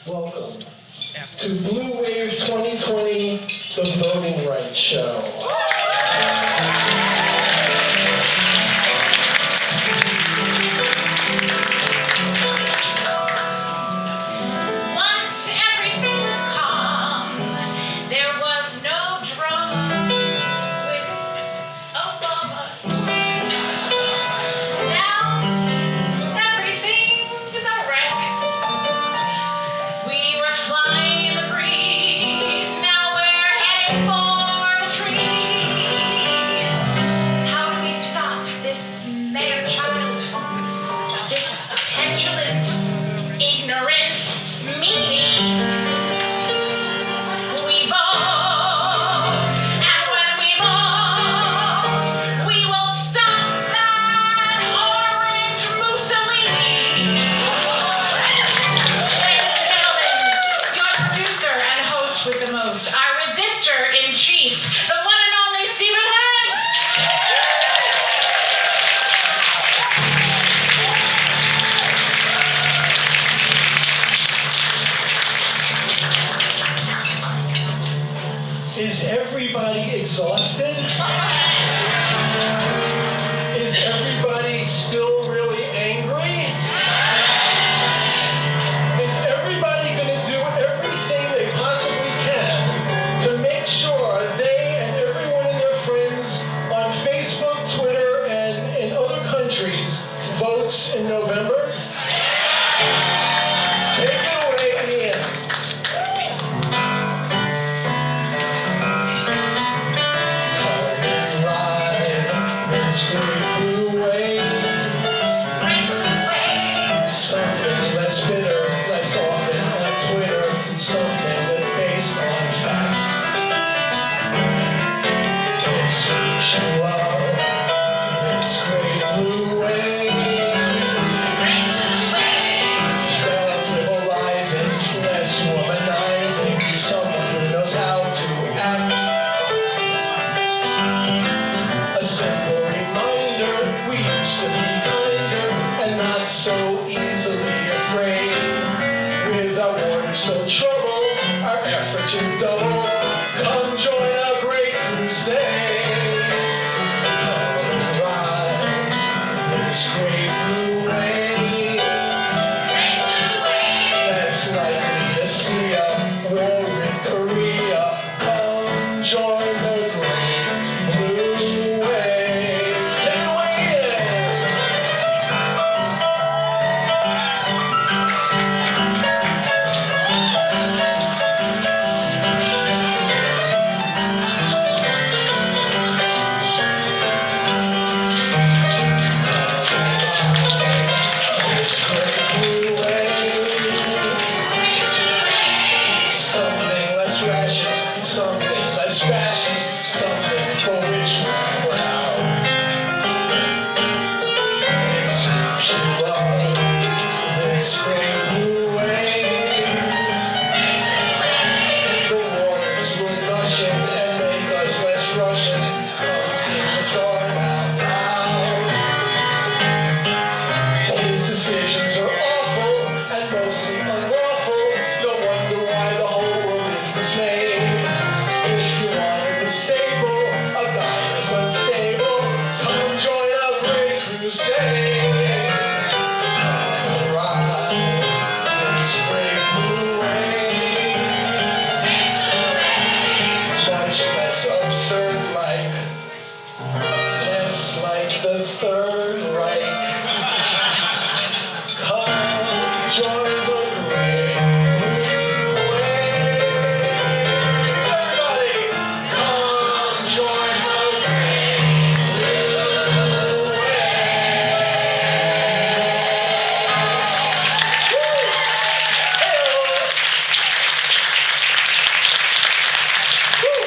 Welcome to Blue Wave 2020, the Voting Rights Show. Is everybody exhausted? Is everybody still really angry? Is everybody going to do everything they possibly can to make sure they and everyone and their friends on Facebook, Twitter, and in other countries votes in November? Take it away, Ian. Something less bitter, less often on Twitter, something that's based on facts. It sweeps you up, this great blue wave. Less civilizing, less womanizing, someone who knows how to act. A simple reminder, we used to be kinder and not so easily afraid. With our warning so troubled, our effort to double. Come join our great crusade. Come and ride this great blue wave. Less likely to see a war with Korea. Come join the great blue wave. Take it away, Ian. This great blue wave. Something less rations, something less fashions, something for which we're proud. It sweeps you up, this great blue wave. The waters will gush in and make us less Russian. Come sing the song out loud. His decisions are awful and mostly unlawful. No wonder why the whole world is dismayed. If you want to disable a guy that's unstable, come join our great crusade. Come and ride this great blue wave. Much less absurd, less like the Third Reich. Come join the great blue wave. Everybody, come join the great blue wave. Woo! Hey-oh. Woo!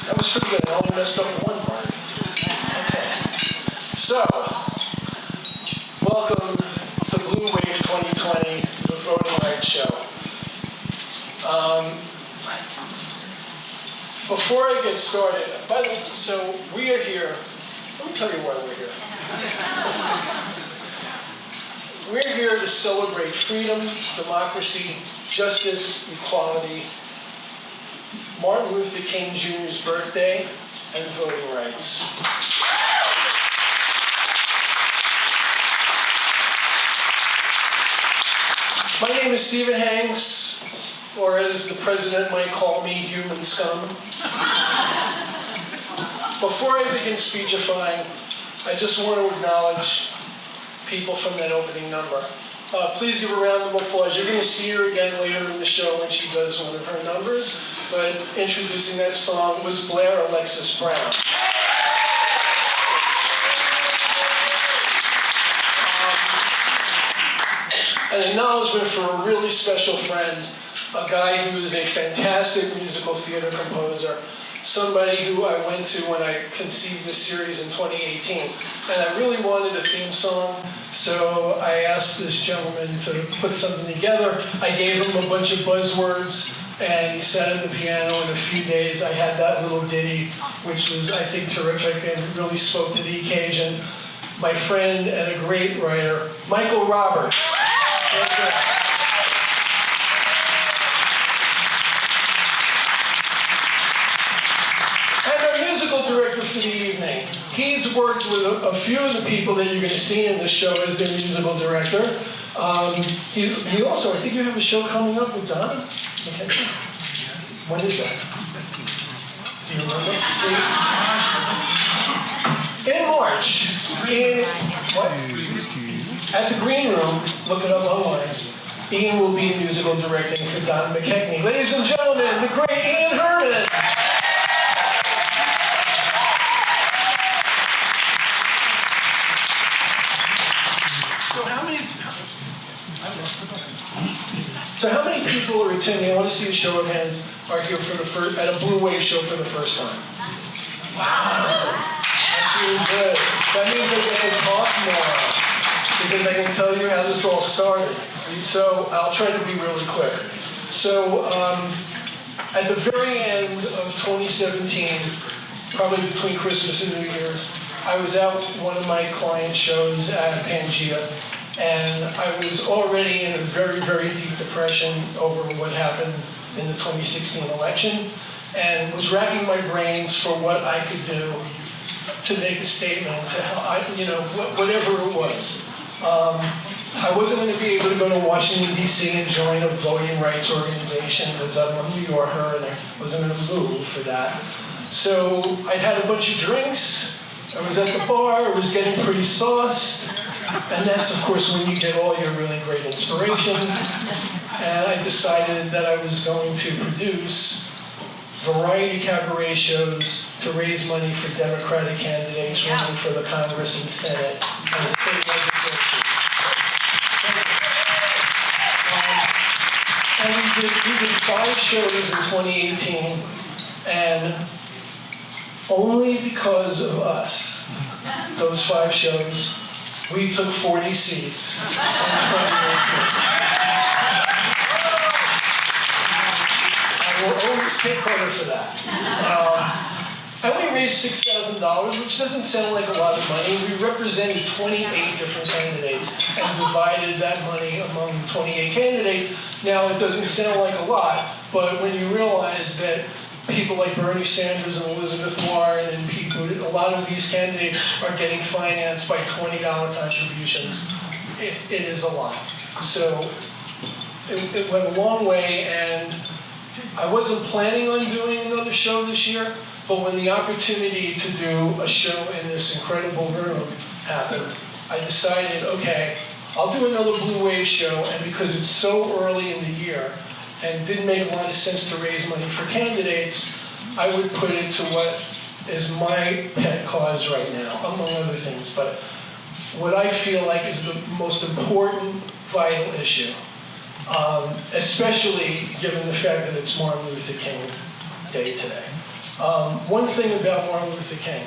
That was pretty good. I only messed up one part. Okay. So, welcome to Blue Wave 2020, the Voting Rights Show. Before I get started, so we are here. Let me tell you why we're here. to celebrate freedom, democracy, justice, equality, Martin Luther King Jr.'s birthday, and voting rights. My name is Stephen Hanks, or as the president might call me, human scum. Before I begin speechifying, I just want to acknowledge people from that opening number. Please give a round of applause. You're going to see her again later in the show when she does one of her numbers, but introducing that song was BLAIR, ALEXIS Brown. An acknowledgement for a really special friend, a guy who is a fantastic musical theater composer, somebody who I went to when I conceived this series in 2018. And I really wanted a theme song, so I asked this gentleman to put something together. I gave him a bunch of buzzwords, and he sat at the piano. In a few days, I had that little ditty, which was, I think, terrific and really spoke to the occasion. My friend and a great writer, Michael Roberts. And our musical director for the evening. He's worked with a few of the people that you're going to see in the show as their musical director. He also, I think you have a show coming up with Donna? Okay. When is that? Do you remember? See? In March. At the Green Room, look it up online. Ian will be musical directing for Don McKechnie. Ladies and gentlemen, the great Ian Herman. So how many people are attending? I want to see a show of hands. Are here for the first at a Blue Wave show for the first time? Wow, that's really good. That means I get to talk more, because I can tell you how this all started. So I'll try to be really quick. So at the very end of 2017, probably between Christmas and New Year's, I was out one of my client shows at Pangea, and I was already in a very, very deep depression over what happened in the 2016 election, and was racking my brains for what I could do to make a statement, to whatever it was. I wasn't going to be able to go to Washington, D.C. and join a voting rights organization because I'm a New Yorker and I wasn't going to move for that. So I'd had a bunch of drinks, I was at the bar, I was getting pretty sauced, and that's of course when you get all your really great inspirations. And I decided that I was going to produce variety cabaret shows to raise money for Democratic candidates running for the Congress and Senate and the state legislature. And we did 5 shows in 2018, and only because of us, those 5 shows, we took 40 seats in 2018. We'll always take credit for that. And we raised $6,000, which doesn't sound like a lot of money. We represented 28 different candidates and divided that money among 28 candidates. Now, it doesn't sound like a lot, but when you realize that people like Bernie Sanders and Elizabeth Warren and a lot of these candidates are getting financed by $20 contributions, it is a lot. So it went a long way, and I wasn't planning on doing another show this year, but when the opportunity to do a show in this incredible room happened, I decided, okay, I'll do another Blue Wave show, and because it's so early in the year, and it didn't make a lot of sense to raise money for candidates, I would put it to what is my pet cause right now, among other things, but what I feel like is the most important, vital issue. Especially given the fact that it's Martin Luther King Day today. One thing about Martin Luther King.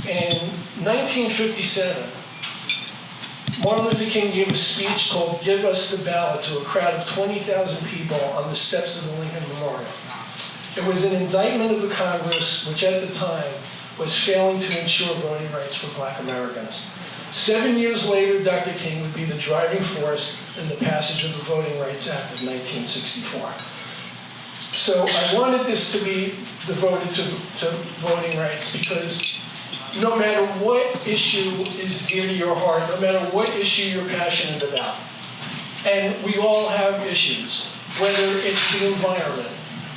In 1957, Martin Luther King gave a speech called "Give Us the Ballot" to a crowd of 20,000 people on the steps of the Lincoln Memorial. It was an indictment of the Congress, which at the time was failing to ensure voting rights for Black Americans. 7 years later, Dr. King would be the driving force in the passage of the Voting Rights Act of 1964. So I wanted this to be devoted to voting rights because no matter what issue is dear to your heart, no matter what issue you're passionate about, and we all have issues, whether it's the environment,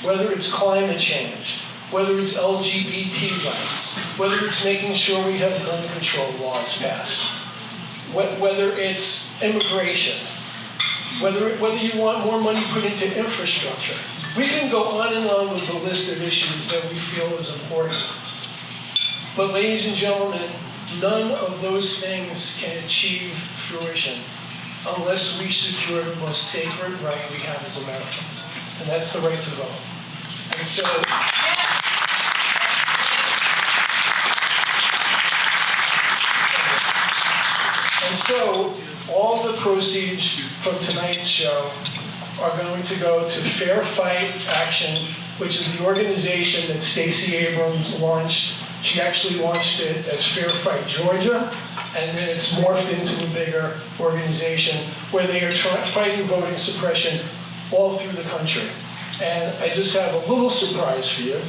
whether it's climate change, whether it's LGBT rights, whether it's making sure we have gun control laws passed, whether it's immigration, whether you want more money put into infrastructure. We can go on and on with the list of issues that we feel is important. But ladies and gentlemen, none of those things can achieve fruition unless we secure the most sacred right we have as Americans, and that's the right to vote. And so all the proceeds from tonight's show are going to go to Fair Fight Action, which is the organization that Stacey Abrams launched. She actually launched it as Fair Fight Georgia, and then it's morphed into a bigger organization where they are fighting voting suppression all through the country. And I just have a little surprise for you.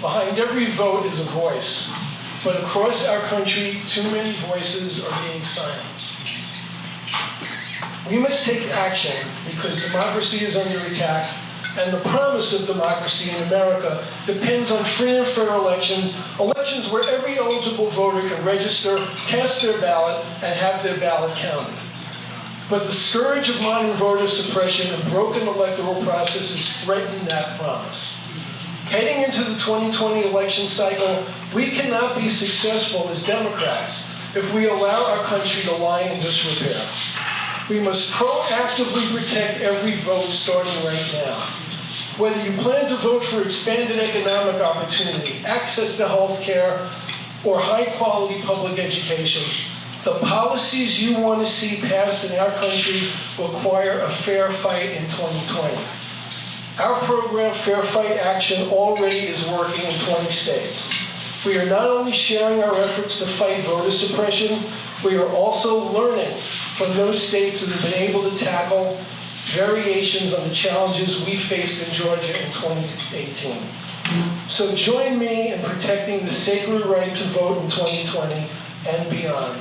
Behind every vote is a voice, but across our country, too many voices are being silenced. We must take action because democracy is under attack, and the promise of democracy in America depends on free and fair elections, elections where every eligible voter can register, cast their ballot, and have their ballot counted. But the scourge of modern voter suppression and broken electoral processes threaten that promise. Heading into the 2020 election cycle, we cannot be successful as Democrats if we allow our country to lie in disrepair. We must proactively protect every vote starting right now. Whether you plan to vote for expanded economic opportunity, access to health care, or high-quality public education, the policies you want to see passed in our country require a fair fight in 2020. Our program, Fair Fight Action, already is working in 20 states. We are not only sharing our efforts to fight voter suppression, we are also learning from those states that have been able to tackle variations on the challenges we faced in Georgia in 2018. So join me in protecting the sacred right to vote in 2020 and beyond.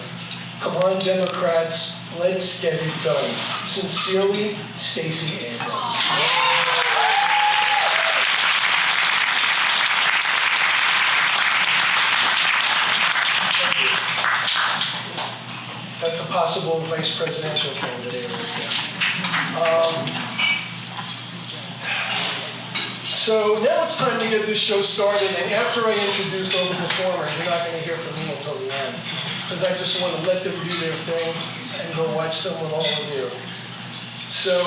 Come on, Democrats, let's get it done. Sincerely, Stacey Abrams. That's a possible vice presidential candidate right there. So now it's time to get this show started, and after I introduce all the performers, you're not going to hear from me until the end, because I just want to let them do their thing and go watch them with all of you. So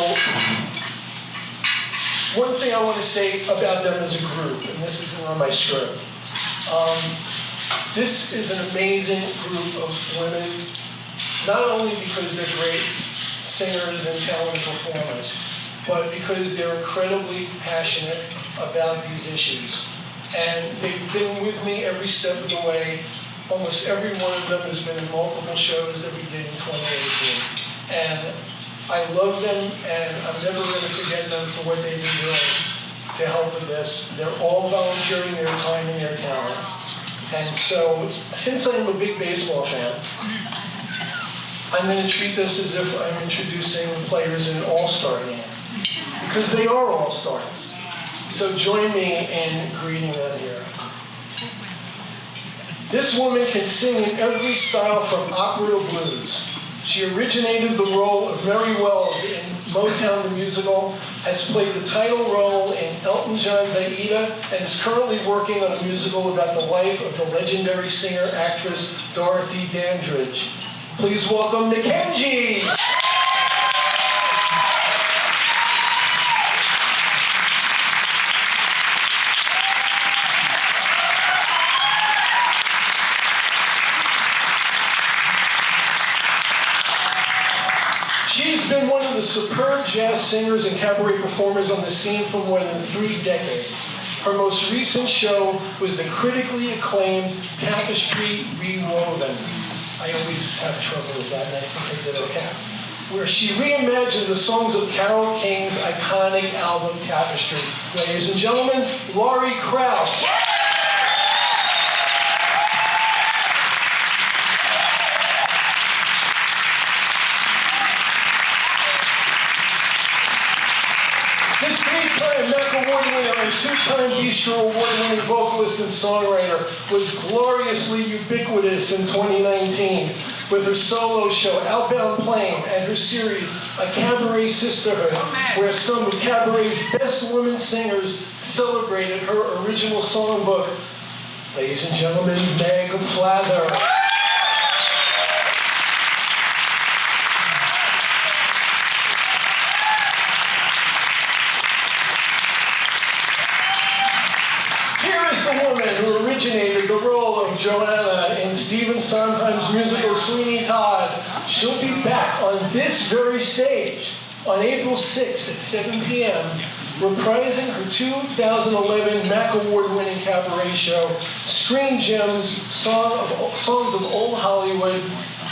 one thing I want to say about them as a group, and this isn't on my script. This is an amazing group of women, not only because they're great singers and talented performers, but because they're incredibly passionate about these issues. And they've been with me every step of the way. Almost every one of them has been in multiple shows that we did in 2018. And I love them, and I'm never going to forget them for what they've been doing to help with this. They're all volunteering their time and their talent. And so, since I'm a big baseball fan, I'm going to treat this as if I'm introducing players in an all-star game, because they are all-stars. So join me in greeting them here. This woman can sing in every style from opera to blues. She originated the role of Mary Wells in Motown the Musical, has played the title role in Elton John's Aida, and is currently working on a musical about the life of the legendary singer-actress Dorothy Dandridge. Please welcome Mackenzie! She's been one of the superb jazz singers and cabaret performers on the scene for more than 3 decades. Her most recent show was the critically acclaimed Tapestry Rewoven. I always have trouble with that, and I think I did okay. Where she reimagined the songs of Carole King's iconic album Tapestry. Ladies and gentlemen, LAURIE KRAUZ. This three-time Mac Award winner and two-time Bistro Award-winning vocalist and songwriter was gloriously ubiquitous in 2019 with her solo show Outbound Plane and her series A Cabaret Sisterhood, where some of Cabaret's best women singers celebrated her original songbook. Ladies and gentlemen, Meg FLATHER. The woman who originated the role of Joanna in Stephen Sondheim's musical Sweeney Todd. She'll be back on this very stage on April 6th at 7 p.m., reprising her 2011 Mac Award-winning cabaret show, Screen Gems, Songs of Old Hollywood,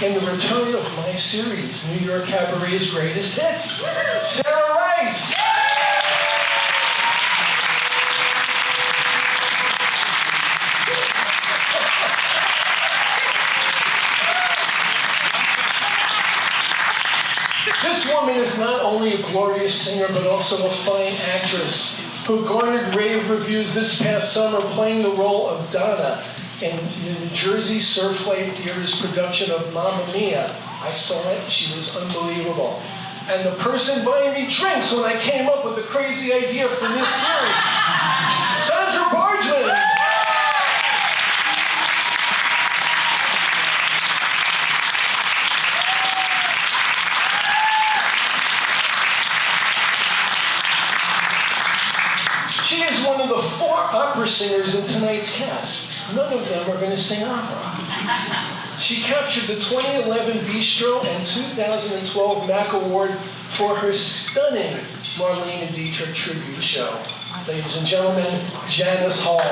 in the return of my series, New York Cabaret's Greatest Hits, Sarah Rice. This woman is not only a glorious singer, but also a fine actress who garnered rave reviews this past summer playing the role of Donna in the New Jersey Surflight Theater's production of Mamma Mia. I saw it, she was unbelievable. And the person buying me drinks when I came up with the crazy idea for this series, Sandra BARGMAN. She is one of the 4 opera singers in tonight's cast. None of them are going to sing opera. She captured the 2011 Bistro and 2012 Mac Award for her stunning Marlene Dietrich tribute show. Ladies and gentlemen, Janas Hall.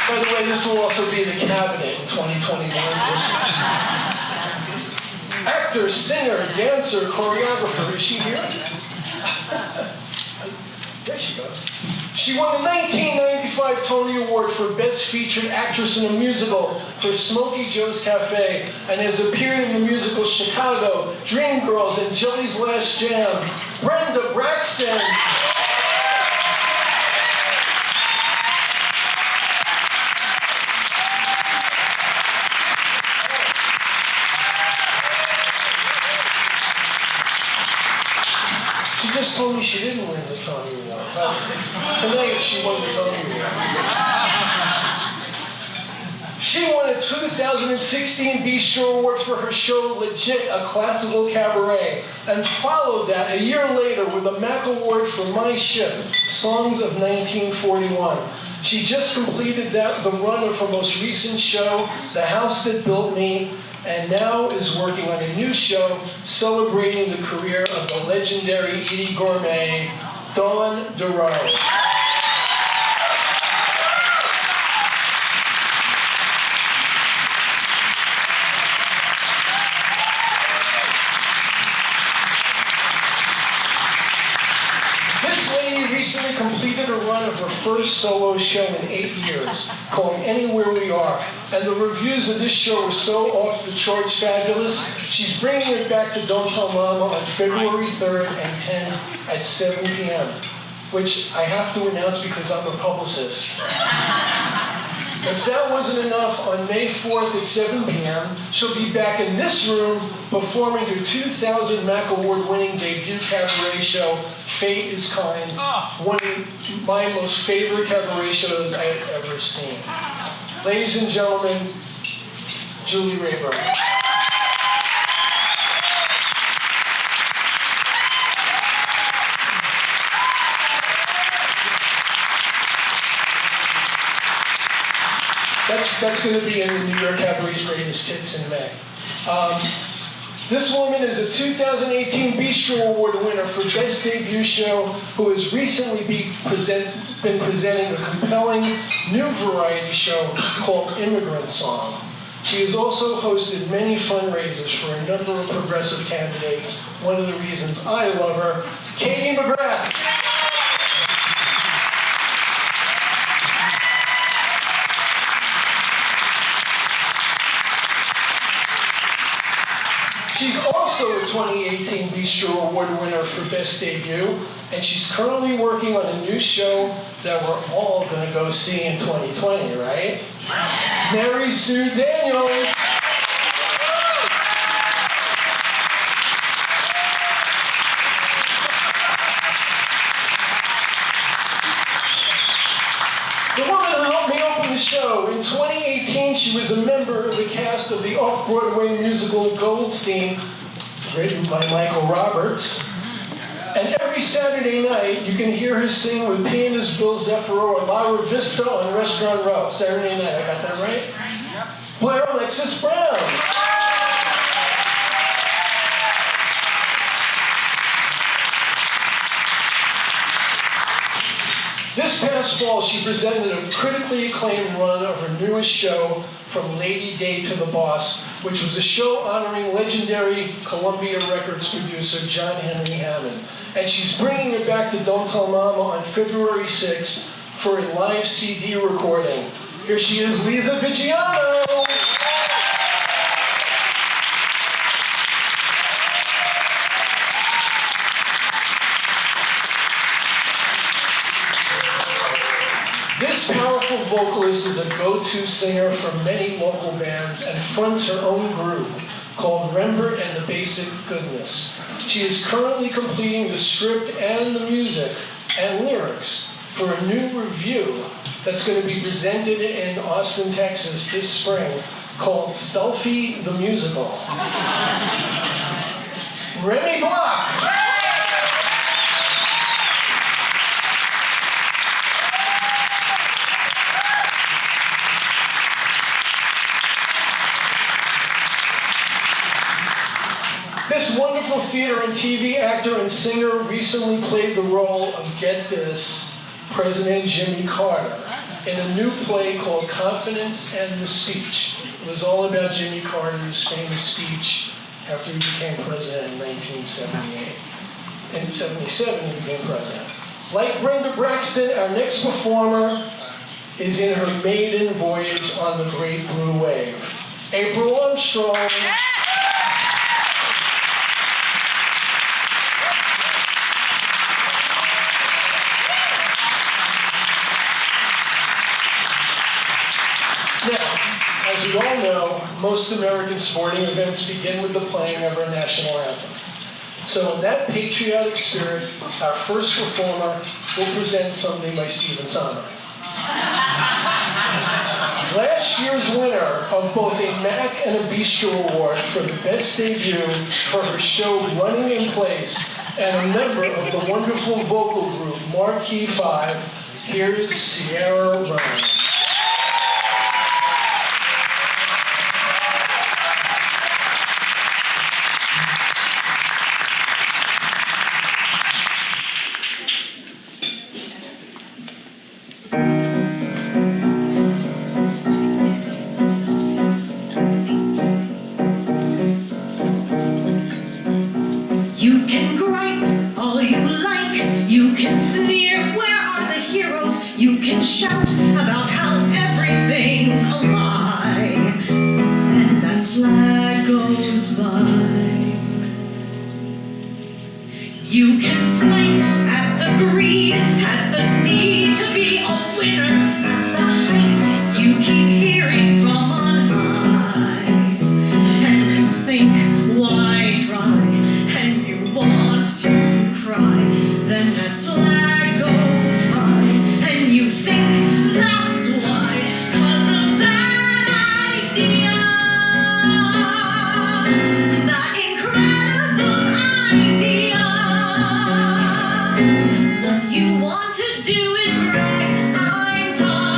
By the way, this will also be the cabinet in 2021. Actor, singer, dancer, choreographer. Is she here? There she goes. She won the 1995 Tony Award for Best Featured Actress in a Musical for Smokey Joe's Cafe and has appeared in the musical Chicago, Dreamgirls, and Jelly's Last Jam. BRENDA, BRAXTON. She just told me she didn't win the Tony Award. Tonight she won the Tony Award. She won a 2016 Bistro Award for her show Legit, a classical cabaret, and followed that a year later with a Mac Award for My Ship, Songs of 1941. She just completed the run of her most recent show, The House That Built Me, and now is working on a new show celebrating the career of the legendary Edie Gourmet, Dawn DEROW. This lady recently completed a run of her first solo show in 8 years, called Anywhere We Are. And the reviews of this show were so off the charts fabulous, she's bringing it back to Don't Tell Mama on February 3rd and 10th at 7 p.m., which I have to announce because I'm a publicist. If that wasn't enough, on May 4th at 7 p.m., she'll be back in this room performing her 2000 Mac Award-winning debut cabaret show, Fate is Kind, one of my most favorite cabaret shows I've ever seen. Ladies and gentlemen, Julie REYBURN. that's going to be in the New York Cabaret's Greatest Hits in May. This woman is a 2018 Bistro Award winner for Best Debut Show, who has recently been presenting a compelling new variety show called Immigrant Song. She has also hosted many fundraisers for a number of progressive candidates. One of the reasons I love her, Katie McGrath. She's also a 2018 Bistro Award winner for Best Debut, and she's currently working on a new show that we're all going to go see in 2020, right? Mary Sue Daniels. The woman who helped me open the show. In 2018, she was a member of the cast of the off-Broadway musical Goldstein, written by Michael Roberts. And every Saturday night, you can hear her sing with pianist Bill Zeffiro at La Vista on Restaurant Row. Saturday night, I got that right? BLAIR Alexis Brown. This past fall, she presented a critically acclaimed run of her newest show, From Lady Day to the Boss, which was a show honoring legendary Columbia Records producer John Henry Hammond. And she's bringing it back to Don't Tell Mama on February 6th for a live CD recording. Here she is, Lisa Viggiano. This powerful vocalist is a go-to singer for many local bands and fronts her own group called REMBERT and the Basic Goodness. She is currently completing the script and the music and lyrics for a new revue that's going to be presented in Austin, Texas this spring called Selfie the Musical. Remy Block. This wonderful theater and TV actor and singer recently played the role of, get this, President Jimmy Carter in a new play called Confidence and the Speech. It was all about Jimmy Carter's famous speech after he became president in 1978. In 1977, he became president. Like Brenda Braxton, our next performer is in her maiden voyage on the Great Blue Wave. April Armstrong. Now, as we all know, most American sporting events begin with the playing of our national anthem. So in that patriotic spirit, our first performer will present something by Stephen Sondheim. Last year's winner of both a MAC and a Bistro Award for the best debut for her show Running in Place, and a member of the wonderful vocal group Marquee 5, here's Sierra Ryan. You can gripe all you like, you can sneer, where are the heroes? You can shout about how everything's a lie, and that flag goes by. You can snipe at the greed, at the need to be a winner, at the hype you keep hearing from on high, and you think, why try? Want to cry, then that flag goes by, and you think that's why, 'cause of that idea, that incredible idea. What you want to do is brag, I'm part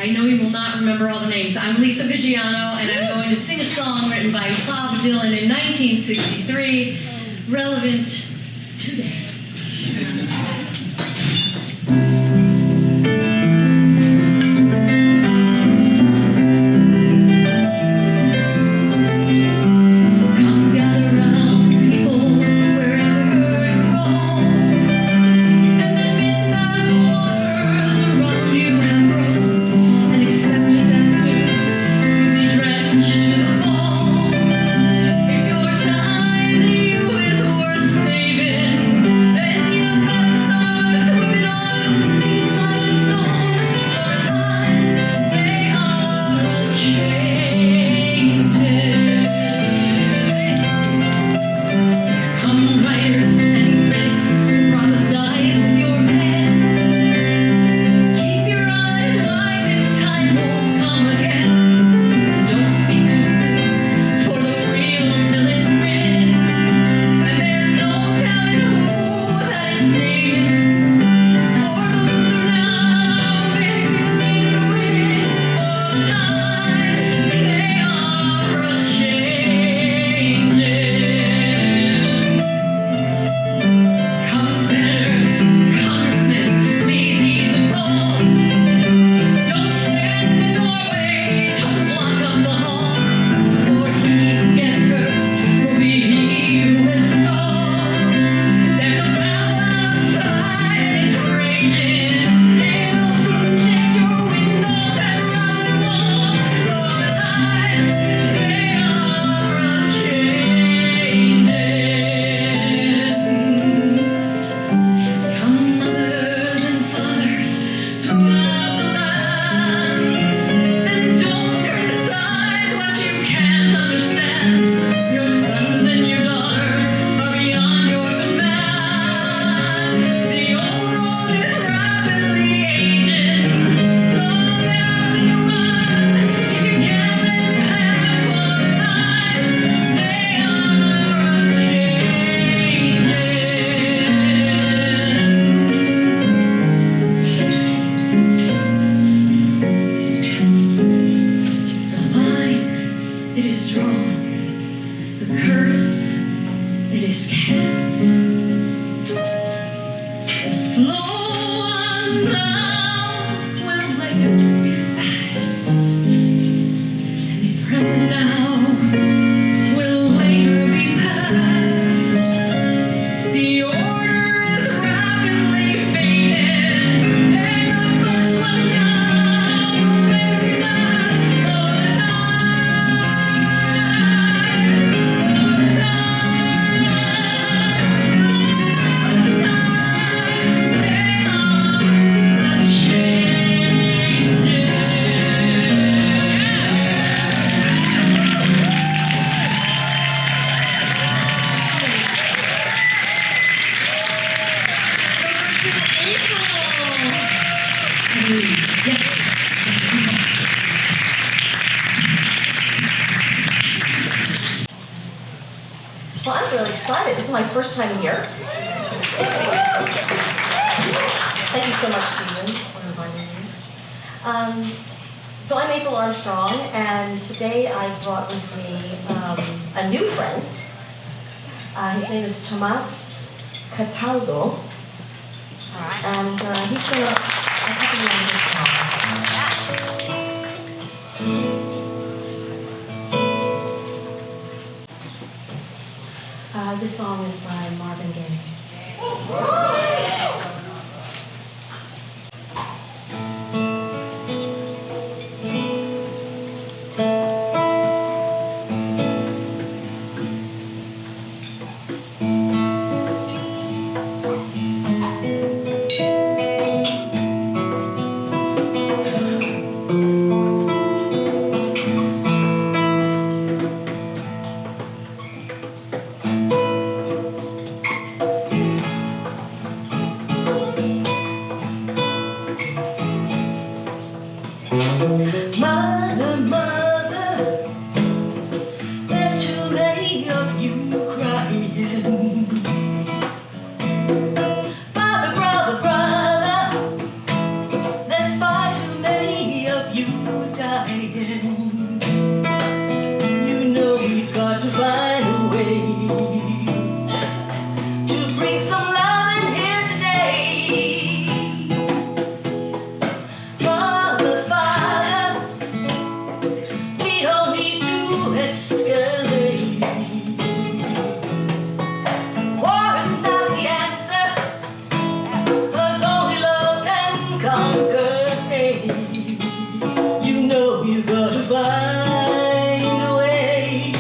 I know you will not remember all the names. I'm Lisa Viggiano, and I'm going to sing a song written by Bob Dylan in 1963, relevant today. Dreamt it is drawn, the curse, it is cast. The slow one now will later be fast, and the present now will later be past. The order is rapidly fading, and the first one now will later last. Well, I'm really excited. This is my first time here. Thank you so much, Susan, for inviting me. So I'm April Armstrong, and today I brought with me a new friend. His name is Tomas Cataldo, and he's going to accompany me on this song. This song is by Marvin Gaye. Mother, mother, there's too many of you crying. Father, brother, brother, there's far too many of you dying. You know we've got to find a way to bring some love in here today. Mother, Father, we don't need to escalate. War is not the answer, 'cause only love can conquer hate. You know you gotta find a way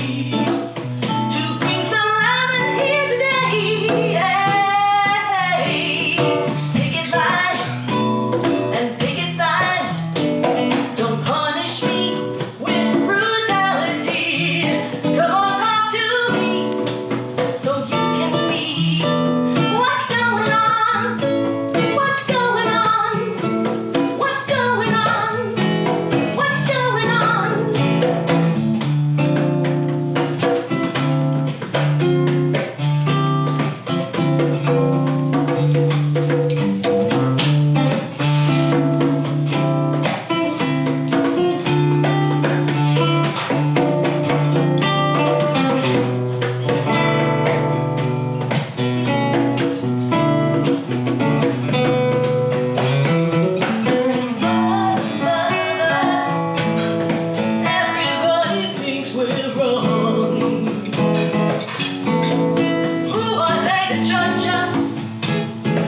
to bring some love in here today. Picket lines and picket signs, don't punish me with brutality. Come on, talk to me so you can see what's going on, what's going on, what's going on, what's going on. Everybody thinks we're wrong. Who are they to judge us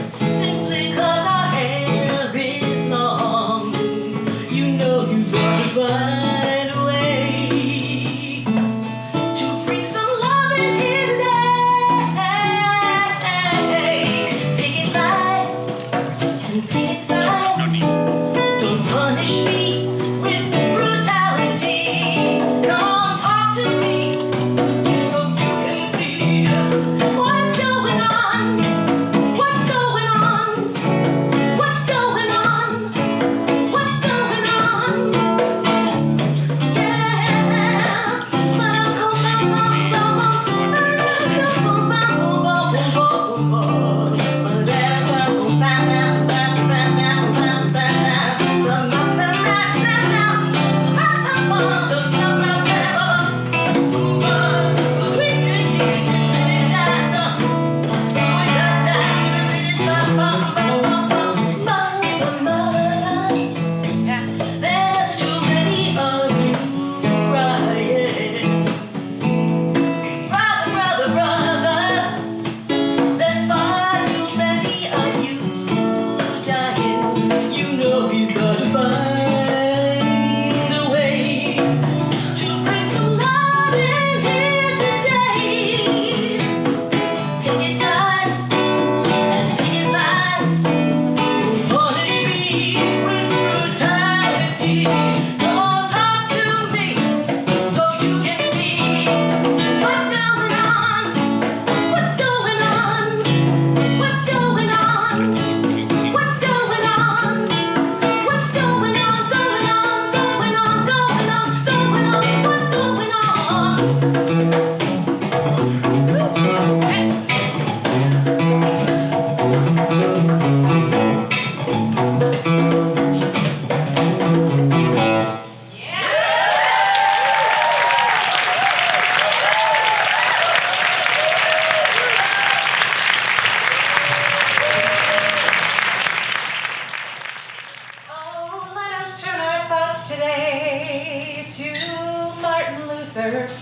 simply 'cause our hair is long? You know you've got to find a way to bring some love in here today. Picket lines and picket signs, don't punish me with brutality. Come on, talk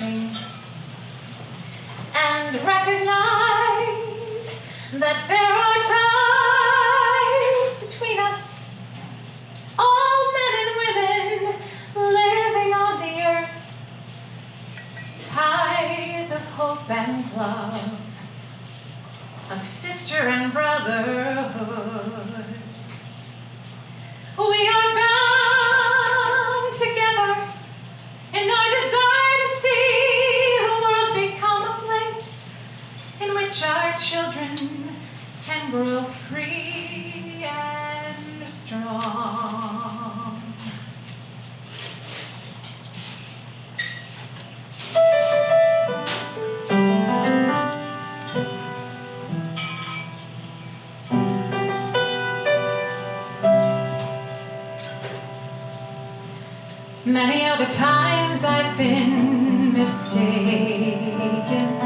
everything and recognize that there are ties between us, all men and women living on the earth, ties of hope and love, of sister and brotherhood. We are bound together in our desire to see the world become a place in which our children can grow free and strong. Many are the times I've been mistaken,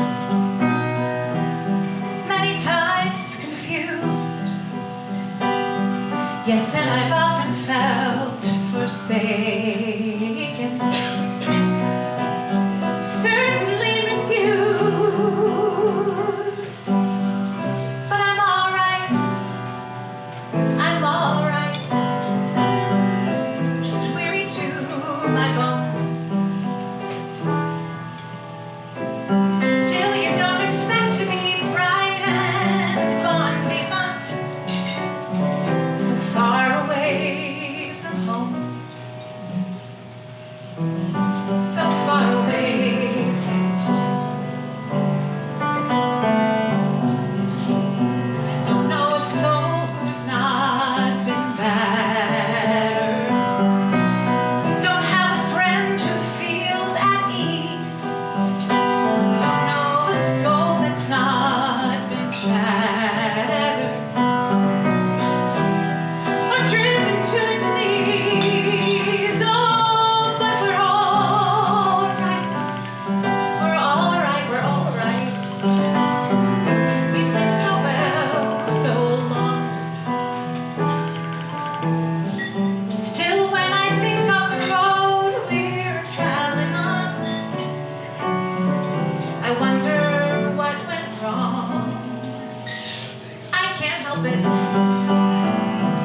many times confused. Yes, and I've often felt forsaken, certainly misused. But I'm all right, I'm all right. My bones. Still, you don't expect to be bright and bon vivant, so far away from home, so far away from home. I don't know a soul who's not been battered.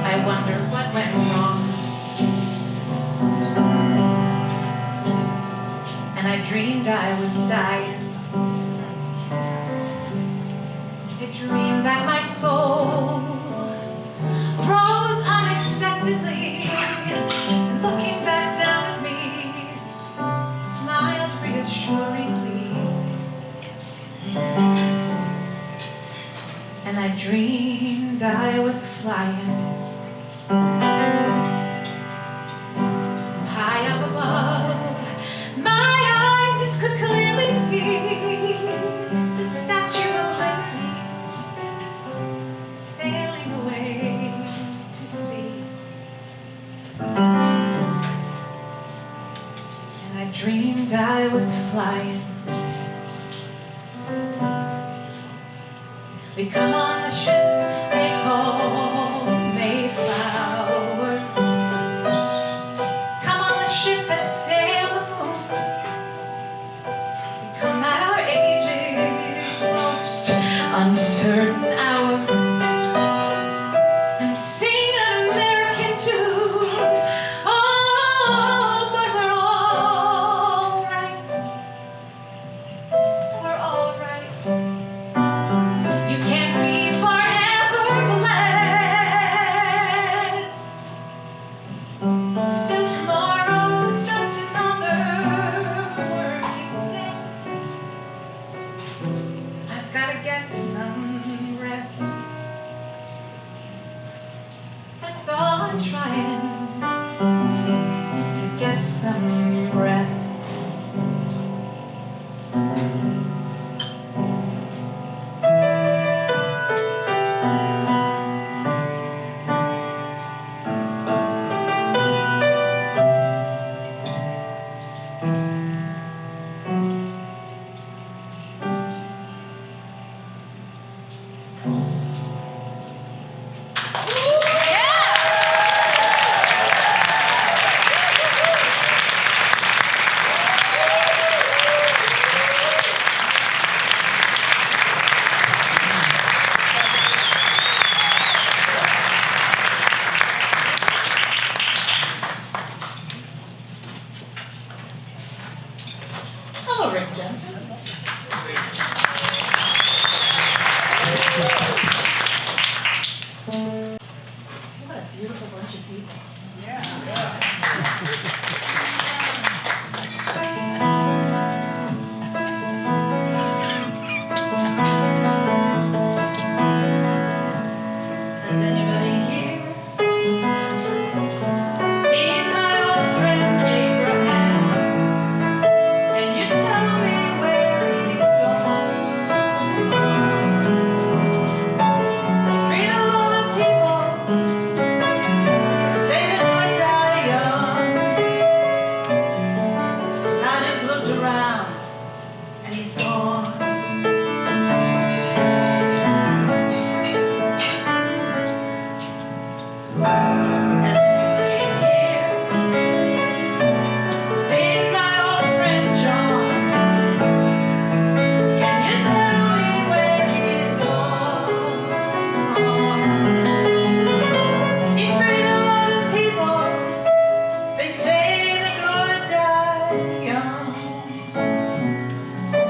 I wonder what went wrong. And I dreamed I was dying. I dreamed that my soul rose unexpectedly, and looking back down at me, smiled reassuringly. And I dreamed I was flying high up above. My eyes could clearly see the Statue of Liberty sailing away to sea. And I dreamed I was flying. We come on the ship they call Mayflower. Come on the ship that sailed the moon. We come at our age's most uncertain hour and sing an American tune. Oh, but we're all right. We're all right. You can't be forever. celebrate, Jensen. What a beautiful bunch of people. Has anybody here seen my old friend Abraham? Can you tell me where he's gone? He freed a lot of people. They say that would die young. I just looked around and he's gone. Has anybody here seen my old friend John? Can you tell me where he's gone? He freed a lot of people. They say the good die young.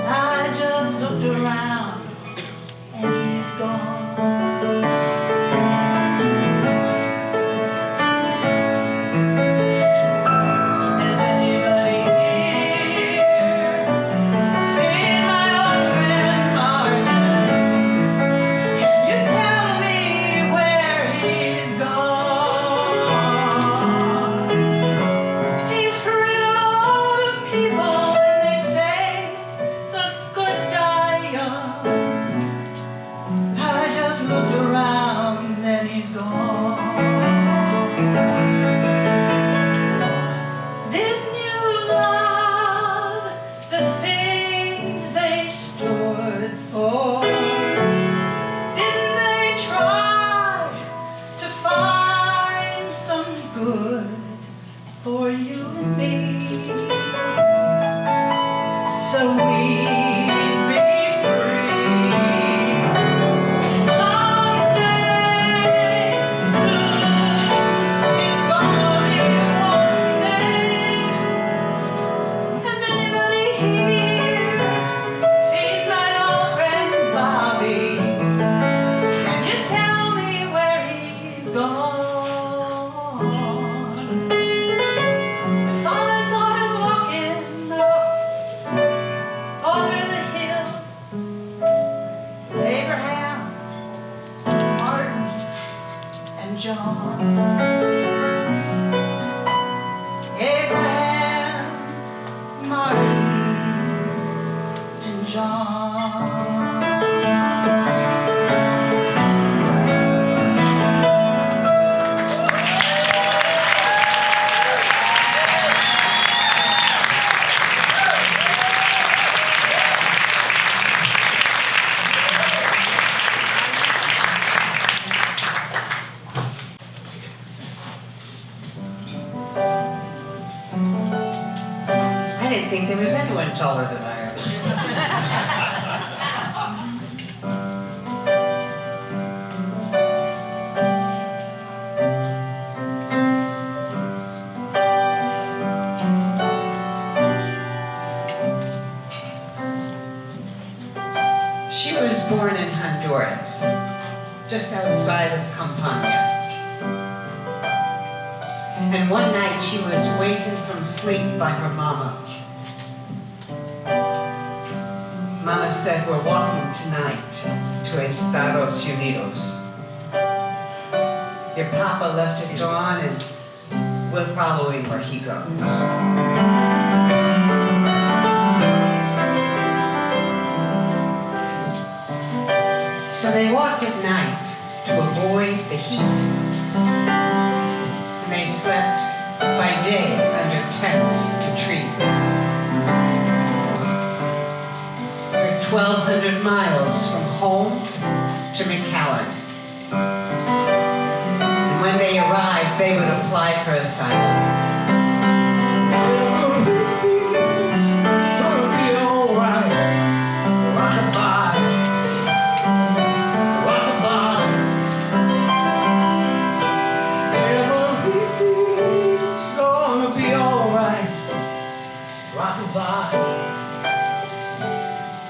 I just looked around and he's gone. Has anybody here seen my old friend Martin? Can you tell me where he's gone? He freed a lot of people, and they say the good die young. I just looked around and he's gone. Didn't you love the things they stood for? Didn't they try to find some good for you and me? So we'd be free. Someday, soon, it's gonna be one day. Has anybody here seen my old friend Bobby? Can you tell me where he's gone? I saw him walking up over the hill. Abraham, Martin, and John. Abraham, Martin, and John. I didn't think there was anyone taller than I am. She was born in Honduras, just outside of Campania. And one night she was wakened from sleep by her mama. Mama said, "We're walking tonight to Estados Unidos. Your papa left at dawn and we're following where he goes." So they walked at night to avoid the heat. And they slept by day under tents and trees. For 1,200 miles from home to McAllen. And when they arrived, they would apply for asylum. Everything's gonna be alright. Rock-a-bye. Rock-a-bye. Everything's gonna be alright. Rock-a-bye.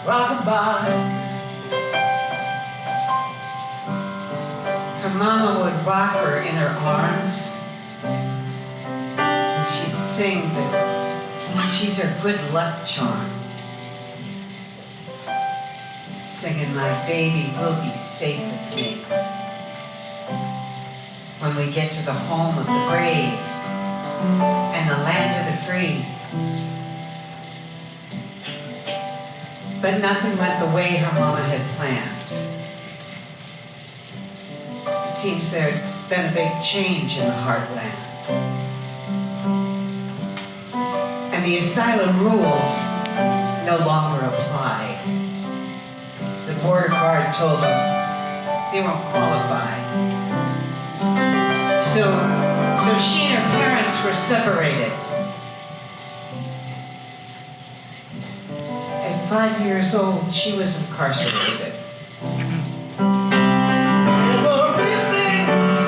rockabye. Her mama would rock her in her arms, and she'd sing that she's her good luck charm, singing, "My baby will be safe with me when we get to the home of the brave and the land of the free." But nothing went the way her mama had planned. It seems there'd been a big change in the heartland. And the asylum rules no longer applied. The border guard told them they weren't qualified. So she and her parents were separated. At 5 years old, she was incarcerated. Everything's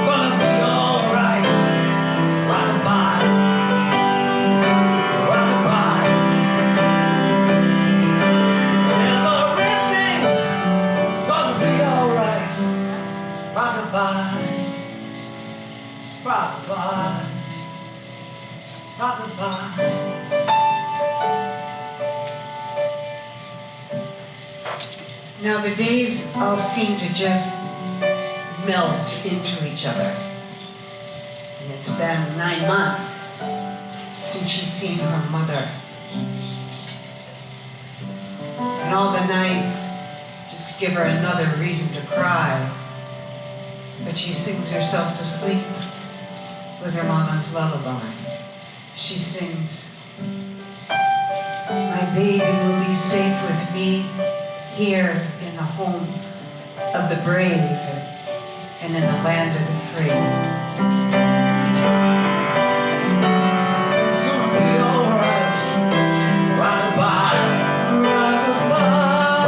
gonna be alright. Rockabye, rockabye. Everything's gonna be alright. Rockabye, rockabye, rockabye. Now the days all seem to just melt into each other. And it's been 9 months since she's seen her mother. And all the nights just give her another reason to cry. But she sings herself to sleep with her mama's lullaby. She sings, "My baby will be safe with me here in the home of the brave and in the land of the free." It's gonna be alright. Rockabye, Rockabye,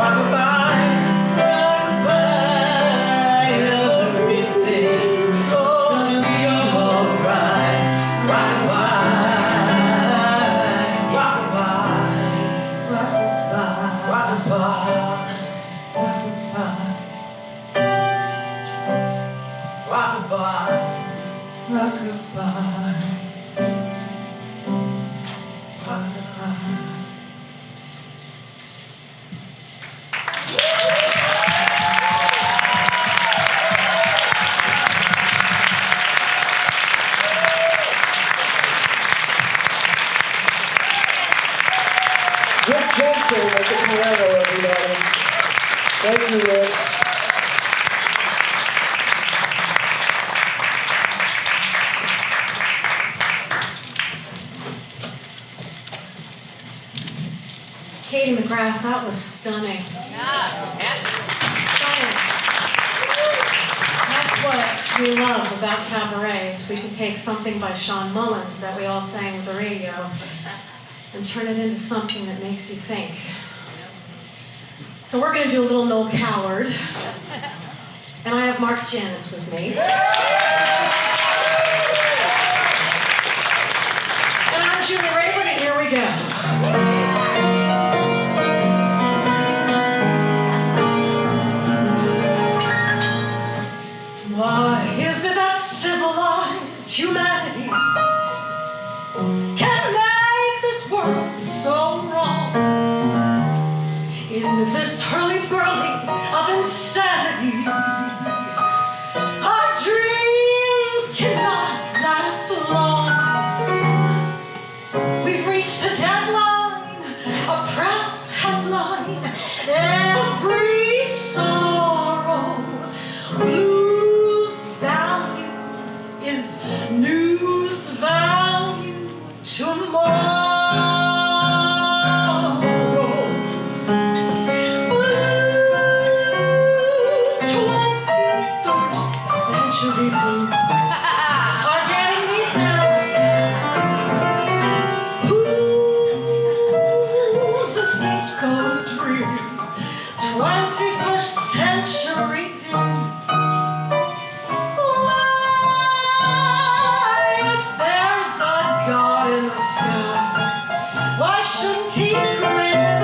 rockabye. rockabye, everything's gonna be alright. Rockabye, rockabye, Rockabye, rockabye, rockabye, rockabye, rockabye, rockabye. Rick Jensen at the piano, everybody. Thank you, Rick. Katie McGrath, that was stunning. Stunning. That's what we love about cabaret, is we can take something by Sean Mullins that we all sang with the radio and turn it into something that makes you think. So we're going to do a little Noel Coward. And I have Mark Janas with me. And I'm Julie Rayburn, and here we go. Why is it that civilized humanity can make this world so wrong? In this hurly-burly of insanity, our dreams cannot last long. We've reached a deadline, a press headline, every sorrow, blues values is news value tomorrow. Blues, 21st century blues are getting me down. Who's escaped those dreary 21st century dim? Why, if there's a God in the sky, why shouldn't he grin?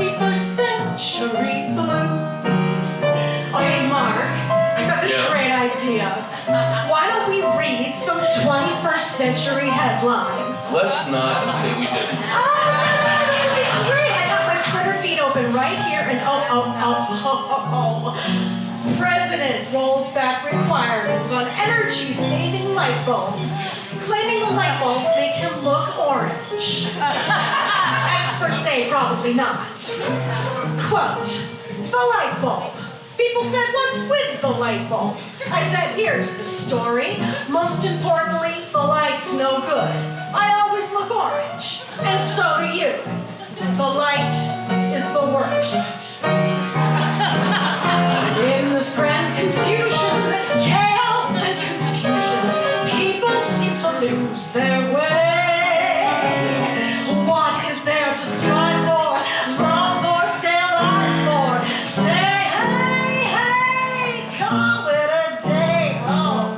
21st century blues. Okay, Mark, I got this great idea. Why don't we read some 21st century headlines? Let's not say we didn't. This would be great. I got my Twitter feed open right here, and President rolls back requirements on energy-saving light bulbs, claiming the light bulbs make him look orange. Experts say probably not. Quote, the light bulb. People said, what's with the light bulb? I said, here's the story. Most importantly, the light's no good. I always look orange, and so do you. The light is the worst. In this grand confusion, chaos and confusion, people seem to lose their way. What is there to strive for, love or stay alive for? Say hey, hey, call it a day. Oh,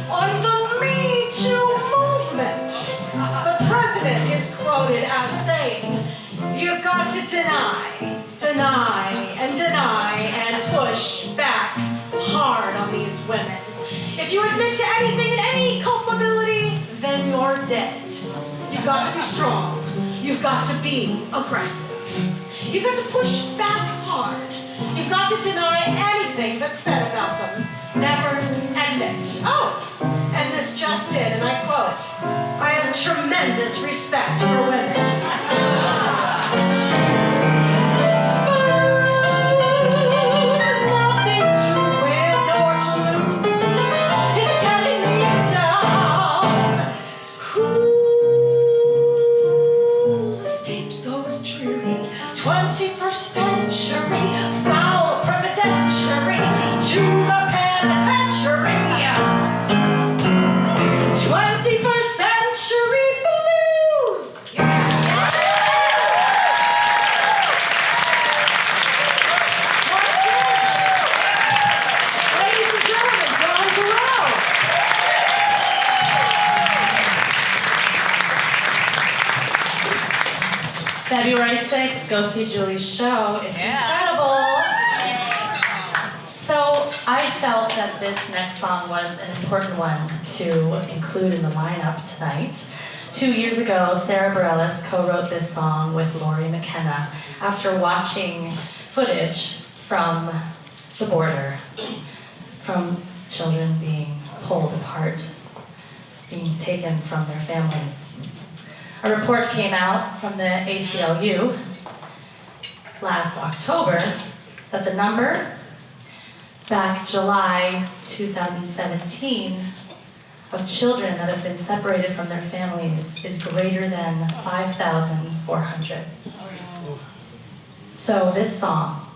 on the Me Too movement, the president is quoted as saying, you've got to deny, deny, and push back hard on these women. If you admit to anything and any culpability, then you're dead. You've got to be strong. You've got to be aggressive. You've got to push back hard. You've got to deny anything that's said about them. Never admit. Oh, and this just in, and I quote, I have tremendous respect for women. Century, foul presidentiary, to the penitentiary. 21st century blues. Ladies and gentlemen, John DEROW. February 6th, go see Julie's show. It's incredible. So I felt that this next song was an important one to include in the lineup tonight. 2 years ago, Sarah Bareilles co-wrote this song with LAURIE McKenna after watching footage from the border, from children being pulled apart, being taken from their families. A report came out from the ACLU last October that the number back July 2017 of children that have been separated from their families is greater than 5,400. So this song,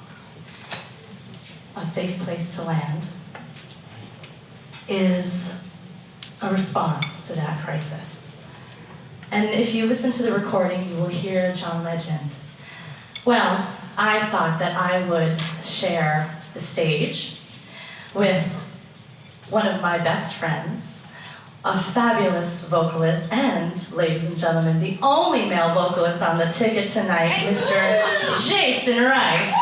A Safe Place to Land, is a response to that crisis. And if you listen to the recording, you will hear John Legend. Well, I thought that I would share the stage with one of my best friends, a fabulous vocalist, and, ladies and gentlemen, the only male vocalist on the ticket tonight, Mr. Jason Reif.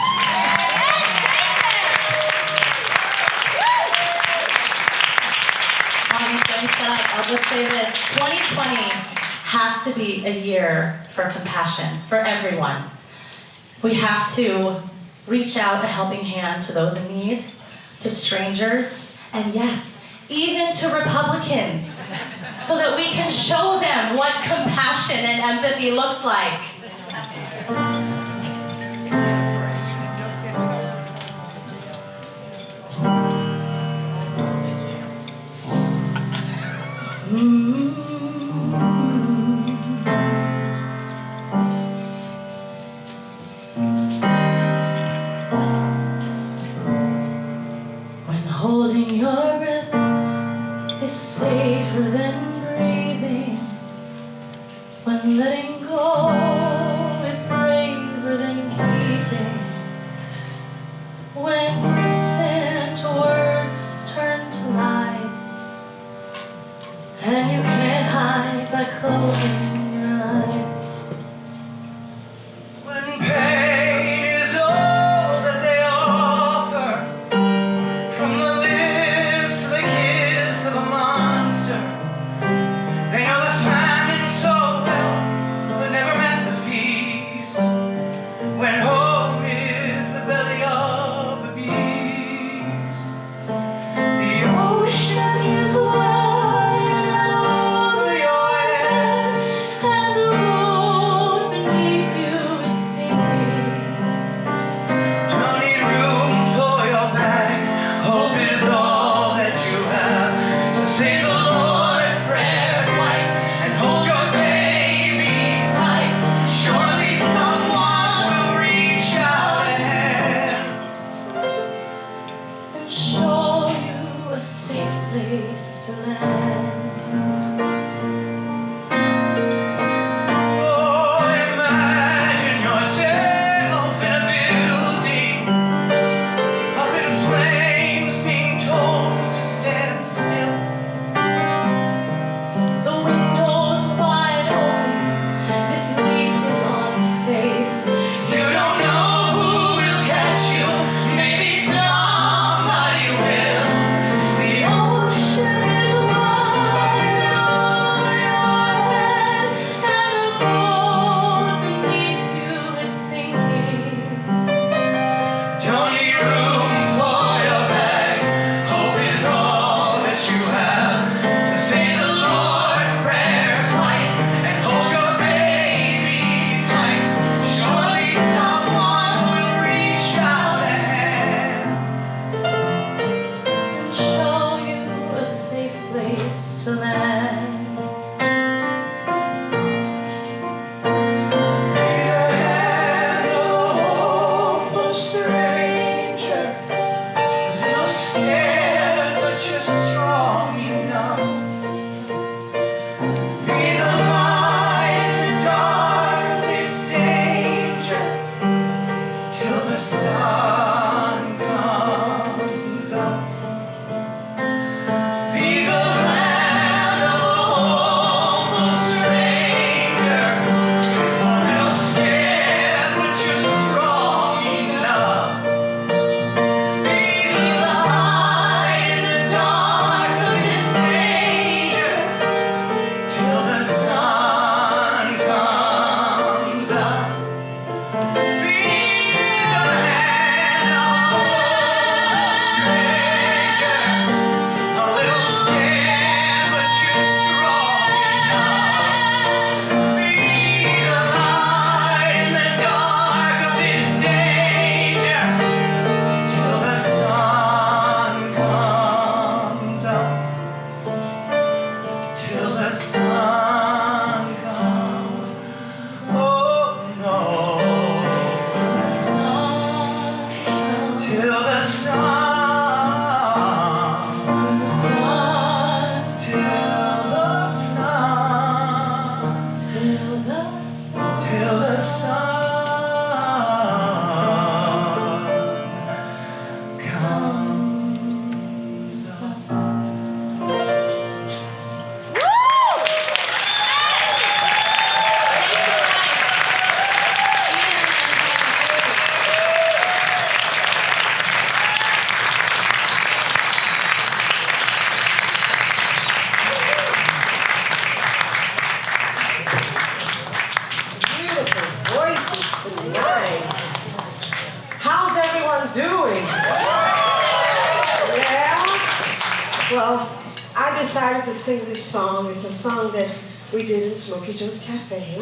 I'll just say this, 2020 has to be a year for compassion for everyone. We have to reach out a helping hand to those in need, to strangers, and yes, even to Republicans, so that we can show them what compassion and empathy looks like. When holding your breath is safer than breathing, when letting go is braver than keeping, when innocent words turn to lies, and you can't hide by closing your eyes. When pain yourself doing? Yeah? Well, I decided to sing this song. It's a song that we did in Smokey Joe's Cafe.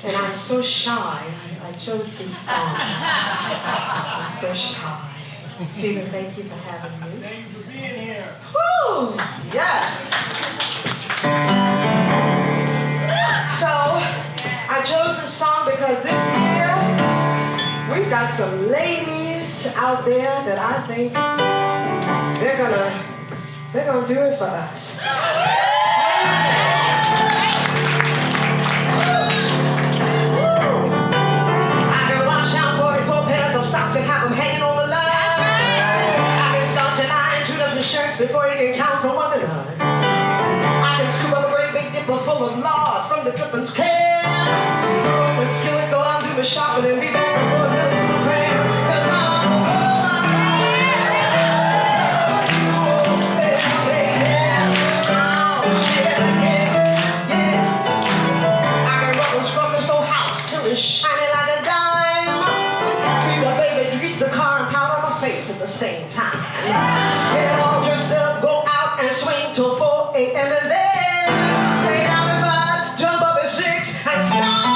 And I'm so shy. I chose this song. I'm so shy. Stephen, thank you for having me. Thank you for being here. Woo! Yes! So, I chose this song because this year, we've got some ladies out there that I think they're gonna do it for us. I can wash out 44 pairs of socks and have them hanging on the line. I can starch an iron 2 dozen shirts before you can count from 1 to 9. I can scoop up a great big dipper full of lard from the drippings can. Fill up the skillet, go out and do my shopping and be back before it melts in the pan. 'Cause I'm a woman. Oh, shit again. Yeah. I can rub and scrub this whole house till it's shining like a dime. Feed the baby, grease the car and powder my face at the same time. Get all dressed up, go out and swing till 4 a.m. and then lay down at 5, jump up at 6 and start.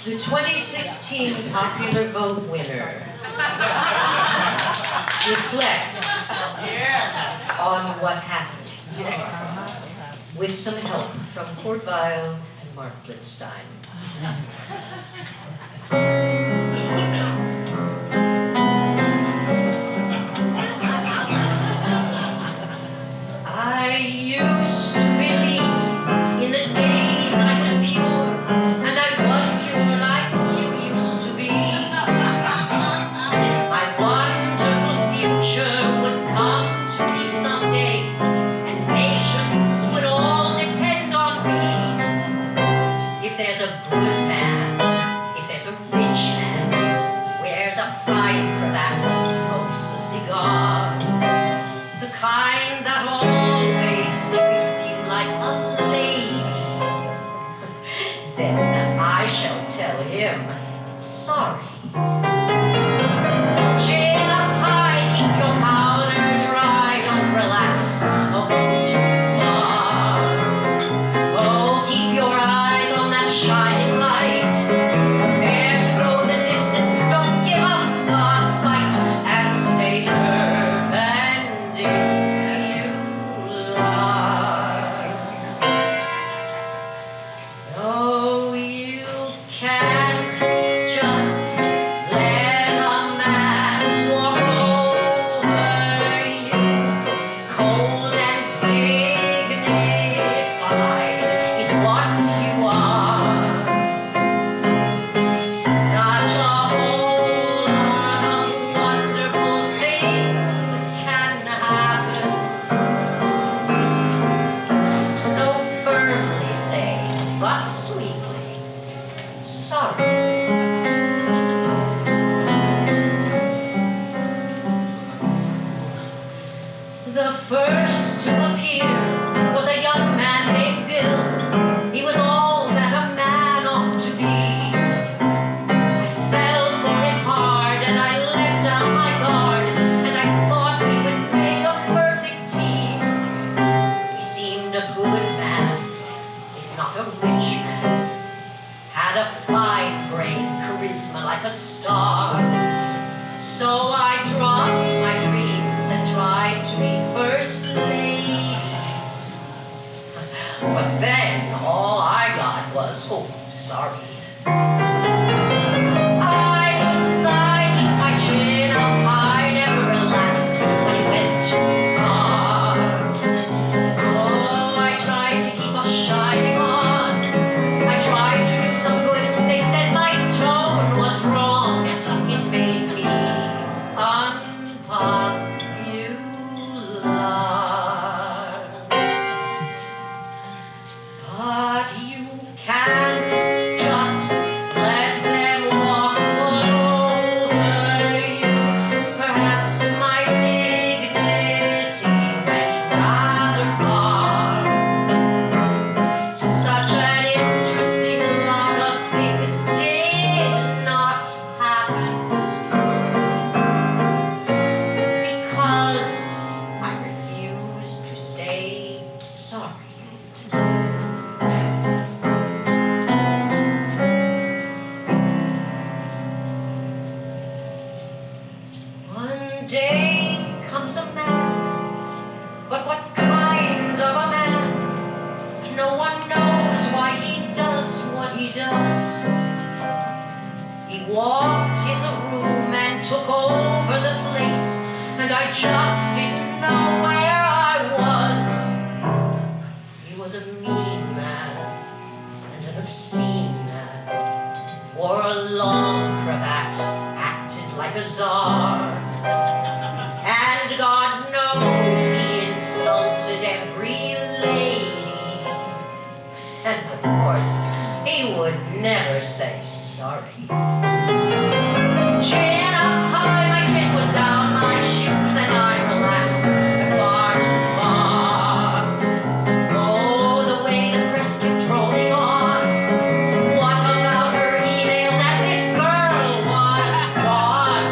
The 2016 popular vote winner reflects on what happened with some help from Kurt Weill and Mark Blitzstein. I used to believe in the days I was pure, and I was pure like you used to be. My wonderful future would come to me someday, and nations would all depend on me. If there's a good man, if there's a rich The first to appear was a young man named Bill. He was all that a man ought to be. I fell for him hard and I let down my guard, and I thought we would make a perfect team. He seemed a good man, if not a rich man. Had a fine brain, charisma like a star. So I dropped my dreams and tried to be first lady. But then all I got was, oh, sorry. I would sigh, keep my chin up high, never relaxed when it went too far. Oh, I tried to keep a shining on. I tried to do some good. They said my tone was wrong. It made me unpopular. But you can't just let them walk all over you. Perhaps my dignity went rather far. Such an interesting lot of things did not happen because I refused to say sorry. One day comes a man, but what kind of a man? No one knows why he does what he does. He walked in the room and took over the place, and I just didn't know where I was. He was a mean man and an obscene man, wore a long cravat, acted like a czar. And God knows he insulted every lady. And of course, he would never say sorry. Chin up high, my chin was down my shoes, and I relaxed but far too far. Oh, the way the press kept rolling on. What about her emails? And this girl was gone.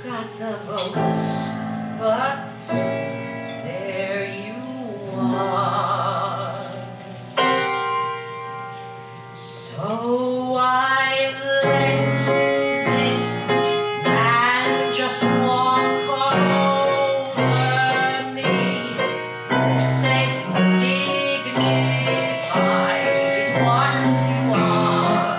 Got the votes, but there you are. So I let this man just walk all over me, who says dignified is what you are.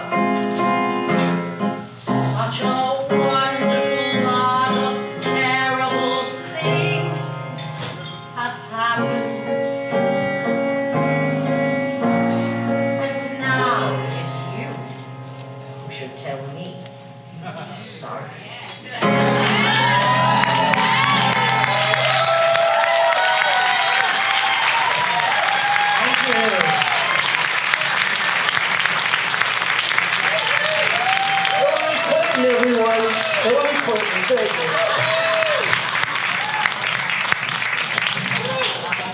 Such a wonderful lot of terrible things have happened. And now it is you who should tell me sorry. Thank you. Ronnie Clinton, everyone. Ronnie Clinton, thank you.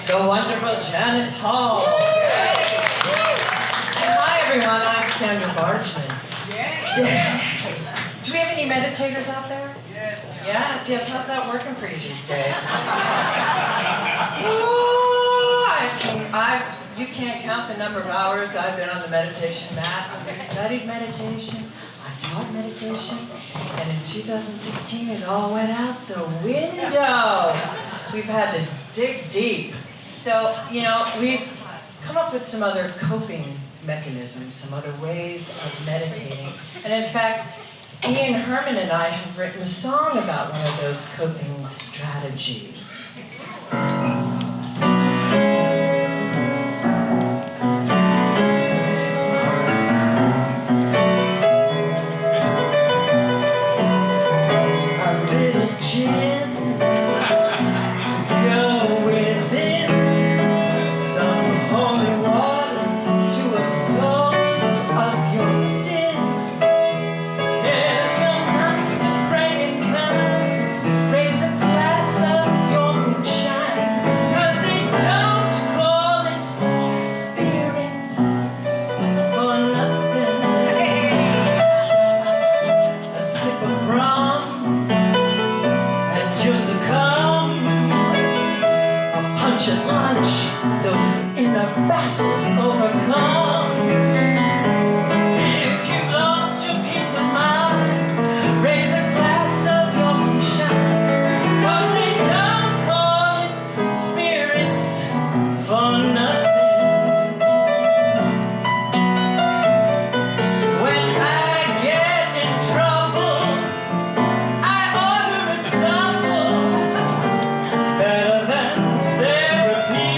The wonderful Janis Hall. And hi everyone, I'm Sandra Bargman. Do we have any meditators out there? Yes, how's that working for you these days? You can't count the number of hours I've been on the meditation mat. I've studied meditation, I've taught meditation, and in 2016 it all went out the window. We've had to dig deep. So, we've come up with some other coping mechanisms, some other ways of meditating. And in fact, Ian Herman and I have written a song about one of those coping strategies. A little gin to go within, some holy water to absolve of your sin. If you're not praying, come raise a glass of your lunch at lunch, those inner battles overcome. If you've lost your peace of mind, raise a glass of your moonshine, 'cause they don't call it spirits for nothing. When I get in trouble, I order a double. It's better than therapy.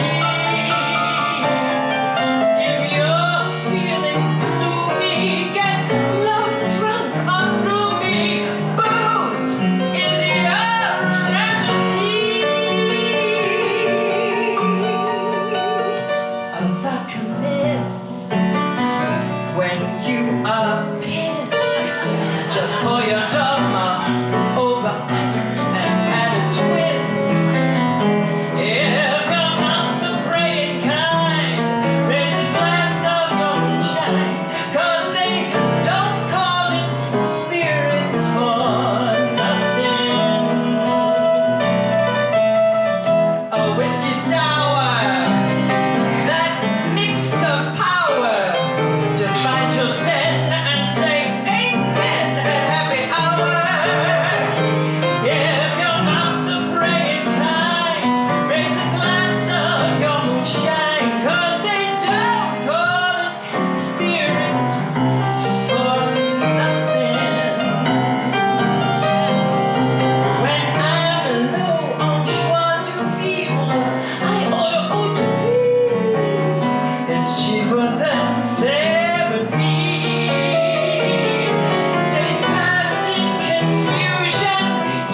If you're feeling gloomy, get love drunk on Rumi. Booze is your remedy. Alchemist, when you are pissed, just pour your dogma over ice and add a twist. If you're not the praying kind, raise a glass of your moonshine, 'cause they don't call it spirits for nothing. A whiskey sour, that mix of power, to find your zen and say amen at happy hour. If you're not the praying kind, raise a glass of your moonshine, 'cause they don't call it spirits for nothing. When I'm low on joie de vivre, I order eau de vie. It's cheaper than therapy. Days pass in confusion,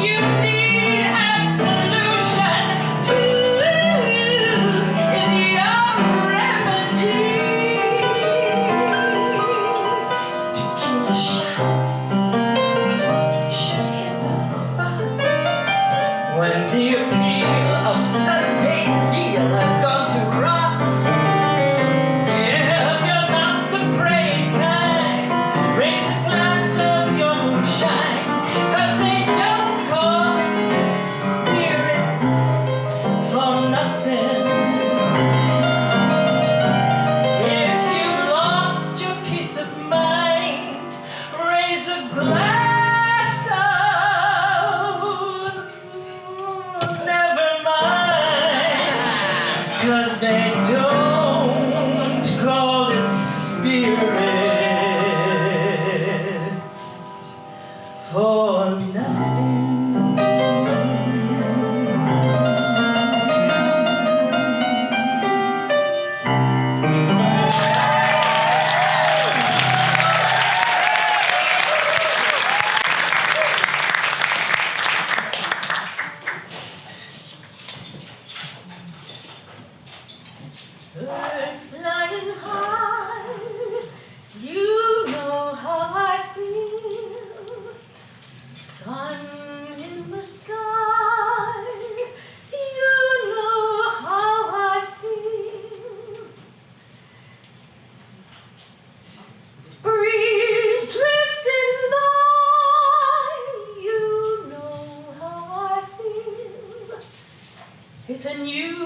you need absolution. Booze is your remedy. Tequila shot should hit the spot when the appeal of Sunday zeal has gone to rot. If you're not the praying kind, raise a glass of your moonshine, 'cause they don't call it spirits for nothing. If you've lost your peace of mind, raise a glass of never mind, 'cause they don't call it spirits for nothing. Bird flying high, you know how I feel. Sun in the sky, you know how I feel. Breeze drifting by, you know how I feel. It's a new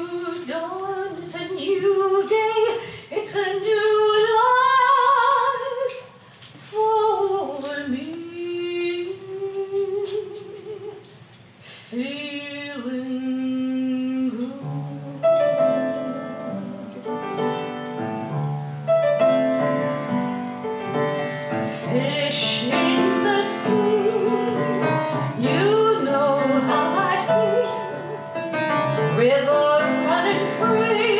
dawn, it's a new day, it's a new life for me. Feeling good. Fish in the sea, you know how I feel. River running free,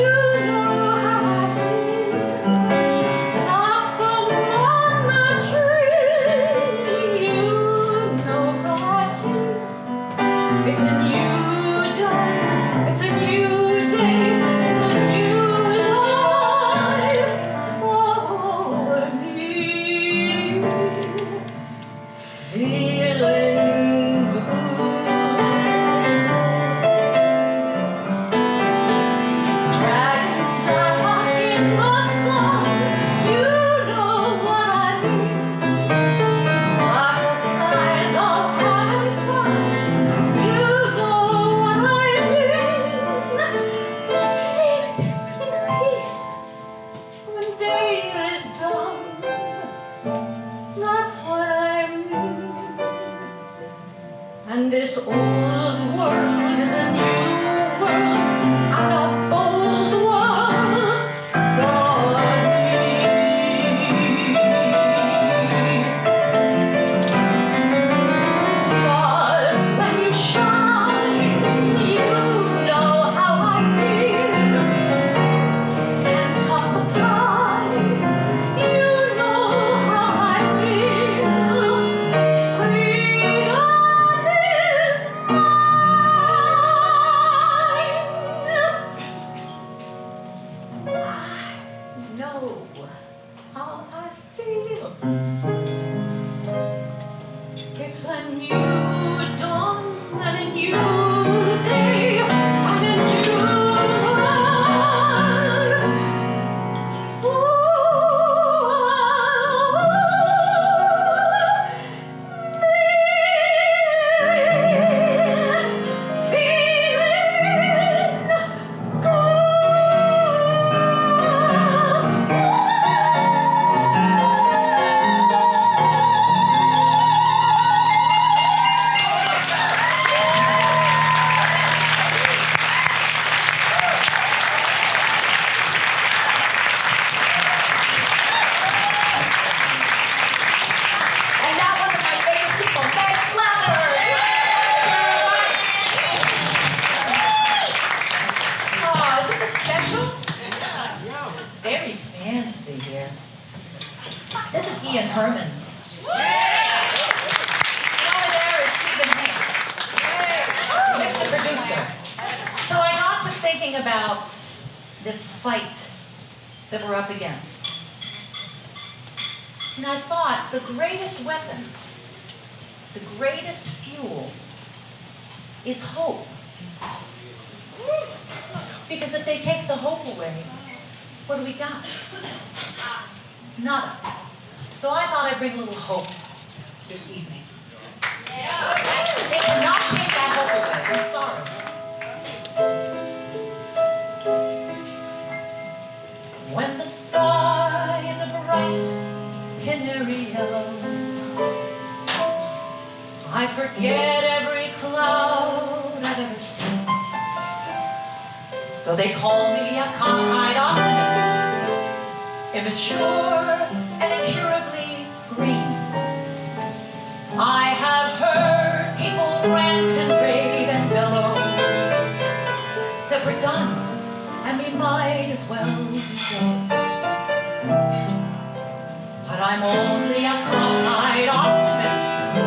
you know how I feel. Blossom on the tree, you know how I feel. It's a new dawn, it's a new day, it's a new life for me. Feeling good. Dragonfly in the sun, you know what I mean. Butterflies all having fun, you know what I mean. old world is a new world and a bold world for me. Stars, when you shine, you know how I feel. Scent of the pie, you know how I feel. Freedom is mine. I know how I feel. It's a new dawn and a new day and a new world for me. Feeling And now one of my favorite people, FLATHER. Oh, isn't this special? Very fancy here. This is Ian Herman. And over there is Stephen Hanks, Mr. Producer. So I got to thinking about this fight that we're up against. And I thought the greatest weapon, the greatest fuel is hope. Because if they take the hope away, what do we got? Nada. So I thought I'd bring a little hope this evening. They cannot take that hope away. I'm sorry. When the sky is a bright canary yellow, I forget every cloud I've ever seen. So they call me a cockeyed optimist, immature and incurably green. I have heard people rant and rave and bellow that we're done and we might as well be dead. But I'm only a cockeyed optimist,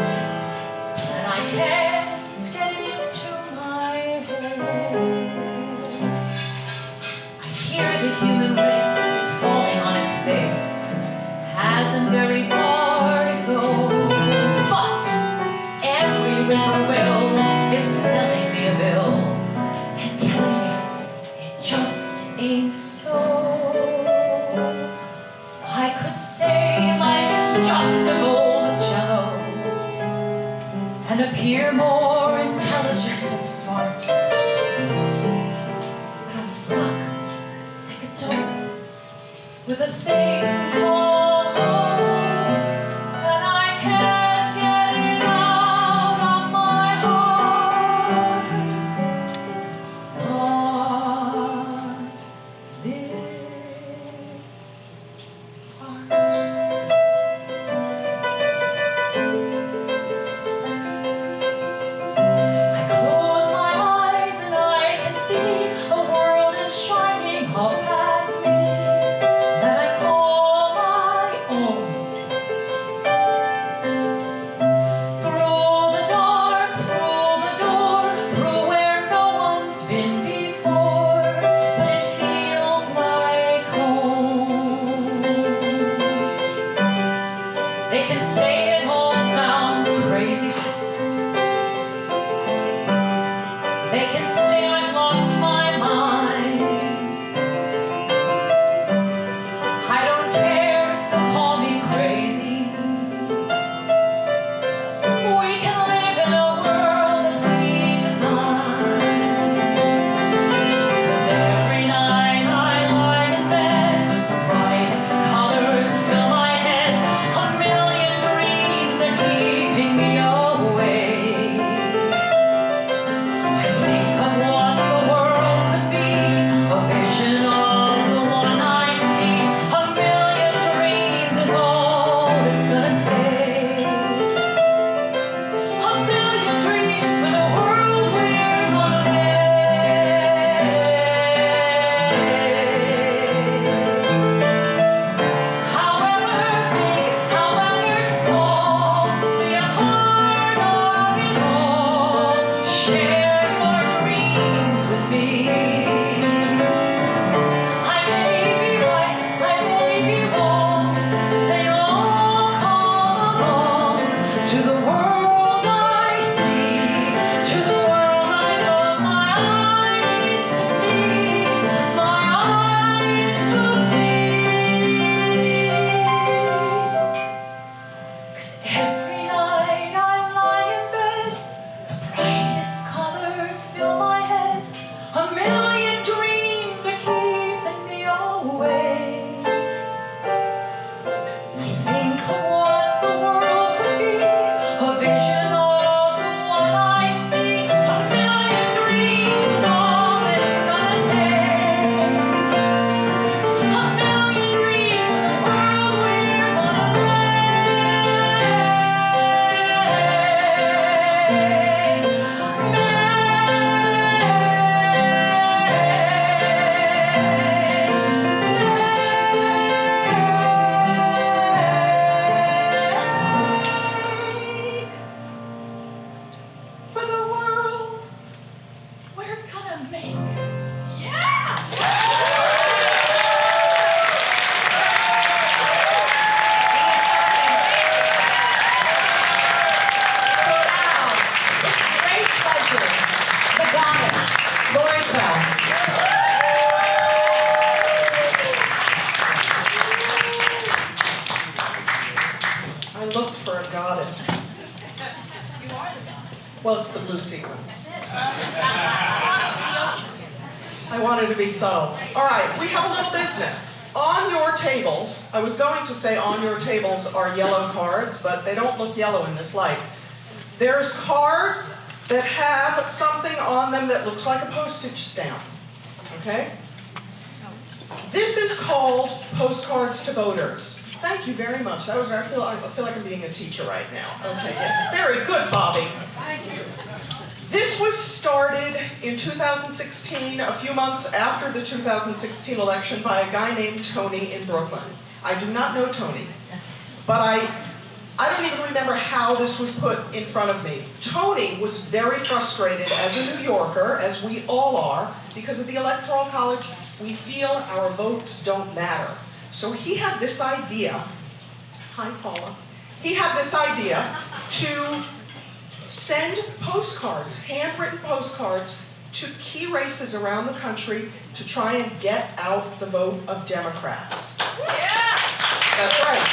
and I can't get it into my head. I hear the human race is falling on its face, hasn't very far to go. But every whippoorwill is selling me a bill and telling me it just ain't so. I could say life is just a bowl of jello and appear more intelligent and smart. But I'm stuck like a dog with a thing called home, and I can't get it out of my heart. Not this part. I close my eyes and I can see a world is shining up at me that I call my own. Through the dark, through the door, through where no one's been before, but it feels like home. They can say it all sounds crazy. They can say I've lost my mind. I don't care, so call me crazy. We can live in a world that we design. 'Cause every night I lie in bed, the brightest colors fill my head. A million dreams are keeping me awake. Well, it's the blue sequins. I wanted to be subtle. All right, we have a little business. On your tables, I was going to say on your tables are yellow cards, but they don't look yellow in this light. There's cards that have something on them that looks like a postage stamp, okay? This is called Postcards to Voters. Thank you very much. That was, I feel like I'm being a teacher right now. Okay, yes, very good, Bobby. Thank you. This was started in 2016, a few months after the 2016 election, by a guy named Tony in Brooklyn. I do not know Tony, but I don't even remember how this was put in front of me. Tony was very frustrated as a New Yorker, as we all are, because of the Electoral College. We feel our votes don't matter. So he had this idea, hi Paula, he had this idea to send postcards, handwritten postcards, to key races around the country to try and get out the vote of Democrats. Yeah! That's right.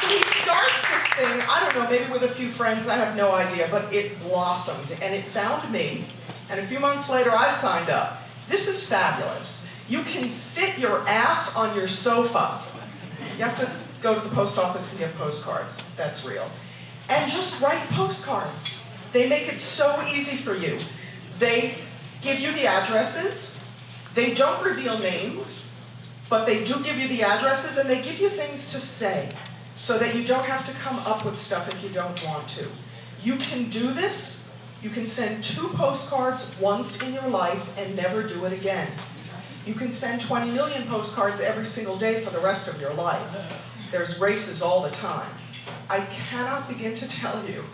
So he starts this thing, I don't know, maybe with a few friends, I have no idea, but it blossomed and it found me, and a few months later I signed up. This is fabulous. You can sit your ass on your sofa. You have to go to the post office and get postcards, that's real. And just write postcards. They make it so easy for you. They give you the addresses. They don't reveal names, but they do give you the addresses, and they give you things to say so that you don't have to come up with stuff if you don't want to. You can do this. You can send 2 postcards once in your life and never do it again. You can send 20 million postcards every single day for the rest of your life. There's races all the time. I cannot begin to tell you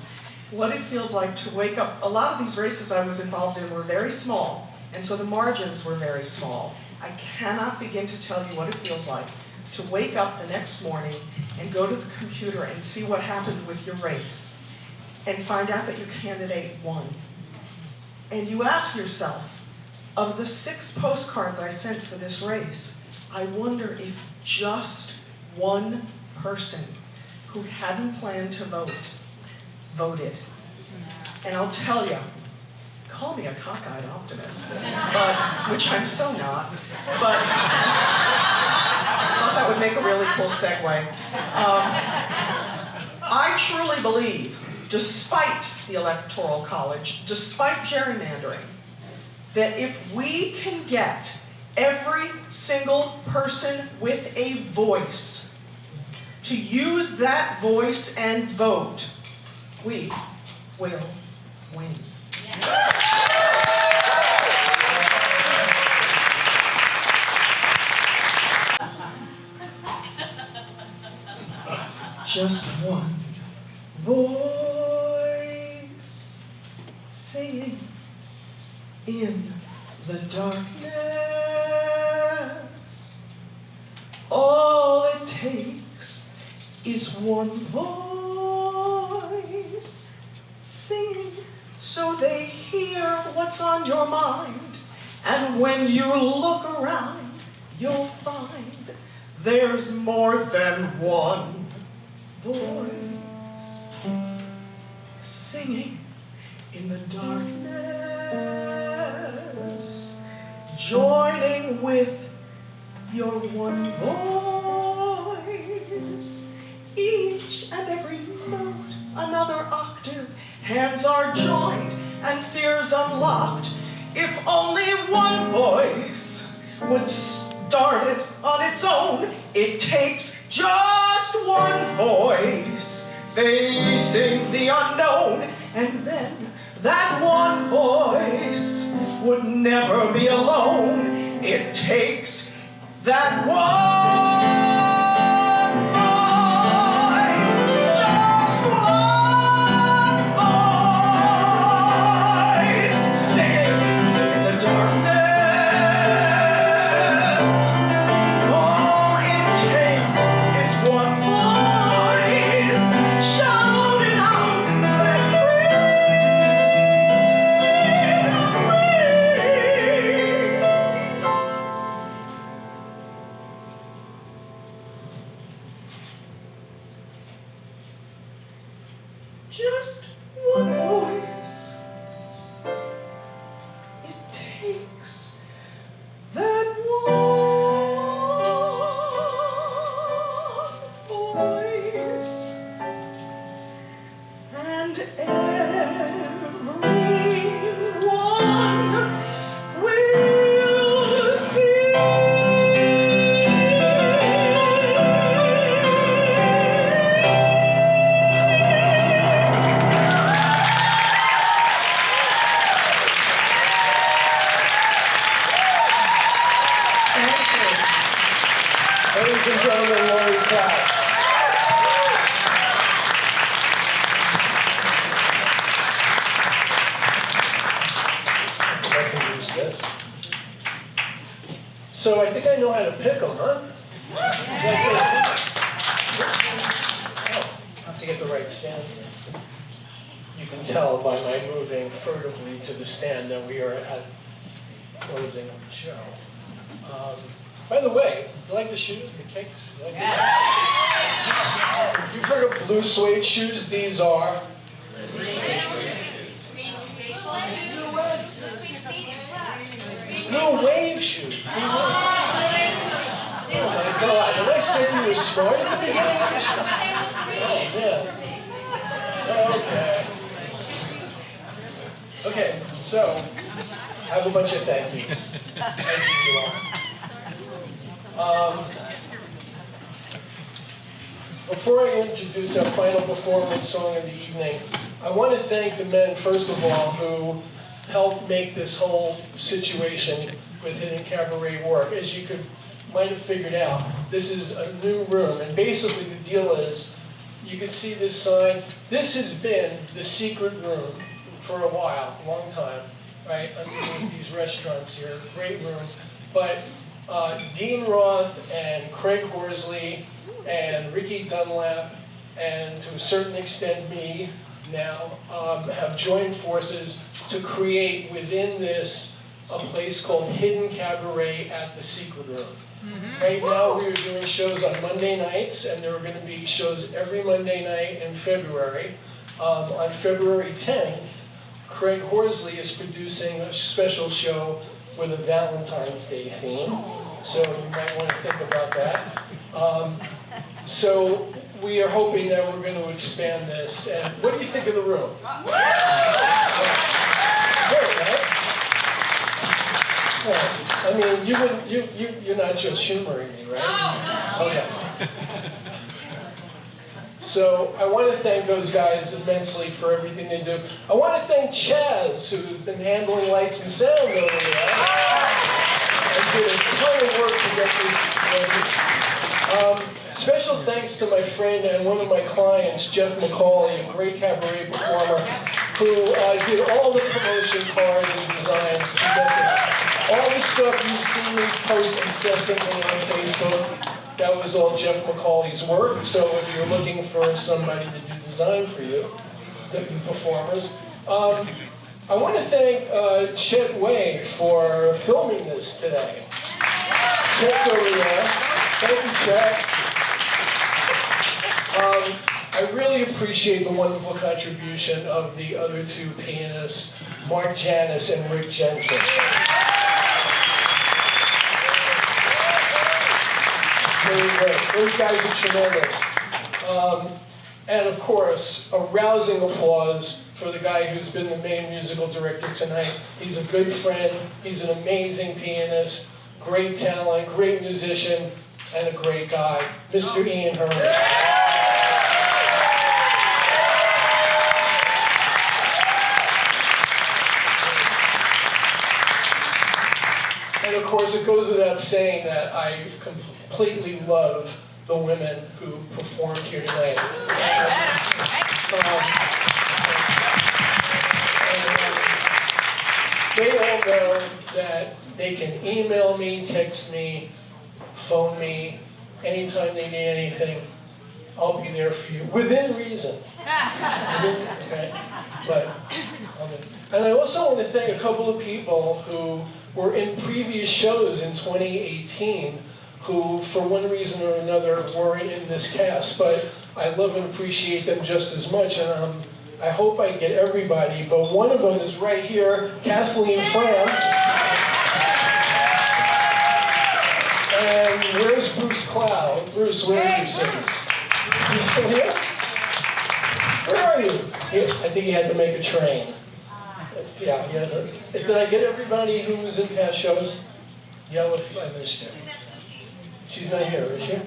what it feels like to wake up. A lot of these races I was involved in were very small, and so the margins were very small. I cannot begin to tell you what it feels like to wake up the next morning and go to the computer and see what happened with your race and find out that your candidate won. And you ask yourself, of the 6 postcards I sent for this race, I wonder if just one person who hadn't planned to vote voted. And I'll tell you, call me a cockeyed optimist, which I'm so not, but I thought that would make a really cool segue. I truly believe, despite the Electoral College, despite gerrymandering, that if we can get every single person with a voice to use that voice and vote, we will win. Just one voice singing in the darkness. All it takes is one voice singing so they hear what's on your mind. And when you look around, you'll find there's more than one voice singing in the darkness, joining with your one voice. Each and every note, another octave, hands are joined and fears unlocked. If only one voice would start it on its own, it takes just one voice facing the unknown, and then that one voice would never be alone. It takes that one voice, just one voice, singing in the darkness. All it takes is one voice shouting out that freedom takes that one voice, and everyone will see. Ladies and gentlemen, Laurie KRAUZ. I can use this. So I think I know how to pick them, huh? Oh, I have to get the right stand here. You can tell by my moving furtively to the stand that we are at closing of the show. By the way, you like the shoes, the kicks? You like You've heard of blue suede shoes? These are blue wave shoes. Oh my God! Did I say you were smart at the beginning of the show? Oh yeah. Okay, so I have a bunch of thank yous. Thank you, Joanne. Before I introduce our final performance song of the evening, I want to thank the men, first of all, who helped make this whole situation with Hidden Cabaret work. As you might have figured out, this is a new room, and basically the deal is, you can see this sign. This has been the secret room for a while, a long time, right, underneath these restaurants here, great rooms. But Dean Roth and Craig Horsley and Ricky Dunlap, and to a certain extent me now, have joined forces to create within this a place called Hidden Cabaret at the Secret Room. Right now we are doing shows on Monday nights, and there are going to be shows every Monday night in February. On February 10th, Craig Horsley is producing a special show with a Valentine's Day theme, so you might want to think about that. So we are hoping that we're going to expand this. And what do you think of the room? Great, right? Yeah. I mean, you're not just humoring me, right? Oh yeah. So I want to thank those guys immensely for everything they do. I want to thank Chaz, who's been handling lights and sound over there. And did a ton of work to get this ready. Special thanks to my friend and one of my clients, Jeff McCauley, a great cabaret performer, who did all the promotion cards and design to get this. All the stuff you see me post incessantly on Facebook, that was all Jeff McCauley's work. So if you're looking for somebody to do design for you, the performers, I want to thank Chet Way for filming this today. Chet's over there. Thank you, Chet. I really appreciate the wonderful contribution of the other two pianists, Mark Janas and Rick Jensen. Really great. Those guys are tremendous. And of course, a rousing applause for the guy who's been the main musical director tonight. He's a good friend, he's an amazing pianist, great talent, great musician, and a great guy, Mr. Ian Herman. And of course, it goes without saying that I completely love the women who performed here tonight. They all know that they can email me, text me, phone me, anytime they need anything. I'll be there for you, within reason. Okay? And I also want to thank a couple of people who were in previous shows in 2018 who, for one reason or another, weren't in this cast, but I love and appreciate them just as much, and I hope I get everybody, but one of them is right here, Kathleen France. Bruce, where are you sitting? Is he still here? Where are you? I think he had to make a train. Yeah, he has a... Did I get everybody who was in past shows? Yeah, I missed you. She's not here, is she?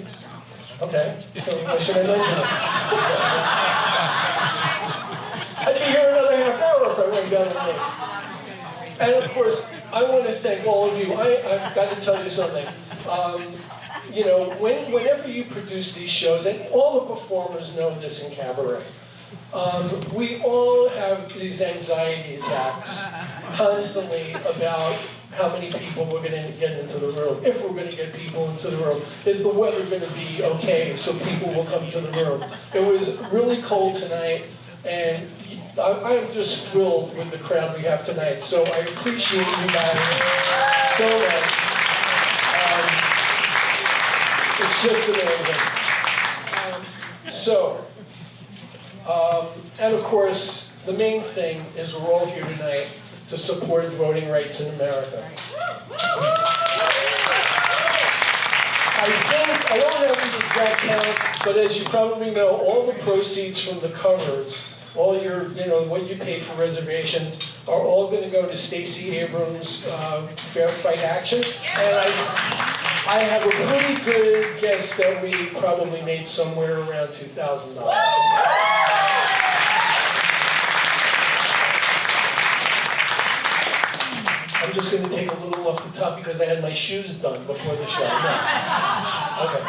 Okay, so why should I mention it? I'd be here another half hour if I went down the list. And of course, I want to thank all of you. I've got to tell you something. You know, whenever you produce these shows, and all the performers know this in cabaret, we all have these anxiety attacks constantly about how many people we're going to get into the room, if we're going to get people into the room. Is the weather going to be okay so people will come to the room? It was really cold tonight, and I am just thrilled with the crowd we have tonight, so I appreciate you guys so much. It's just amazing. And of course, the main thing is we're all here tonight to support voting rights in America. I don't have the exact count, but as you probably know, all the proceeds from the covers, all your, what you paid for reservations, are all going to go to Stacey Abrams' Fair Fight Action. And I have a pretty good guess that we probably made somewhere around $2,000. I'm just going to take a little off the top because I had my shoes done before the show. No. Okay.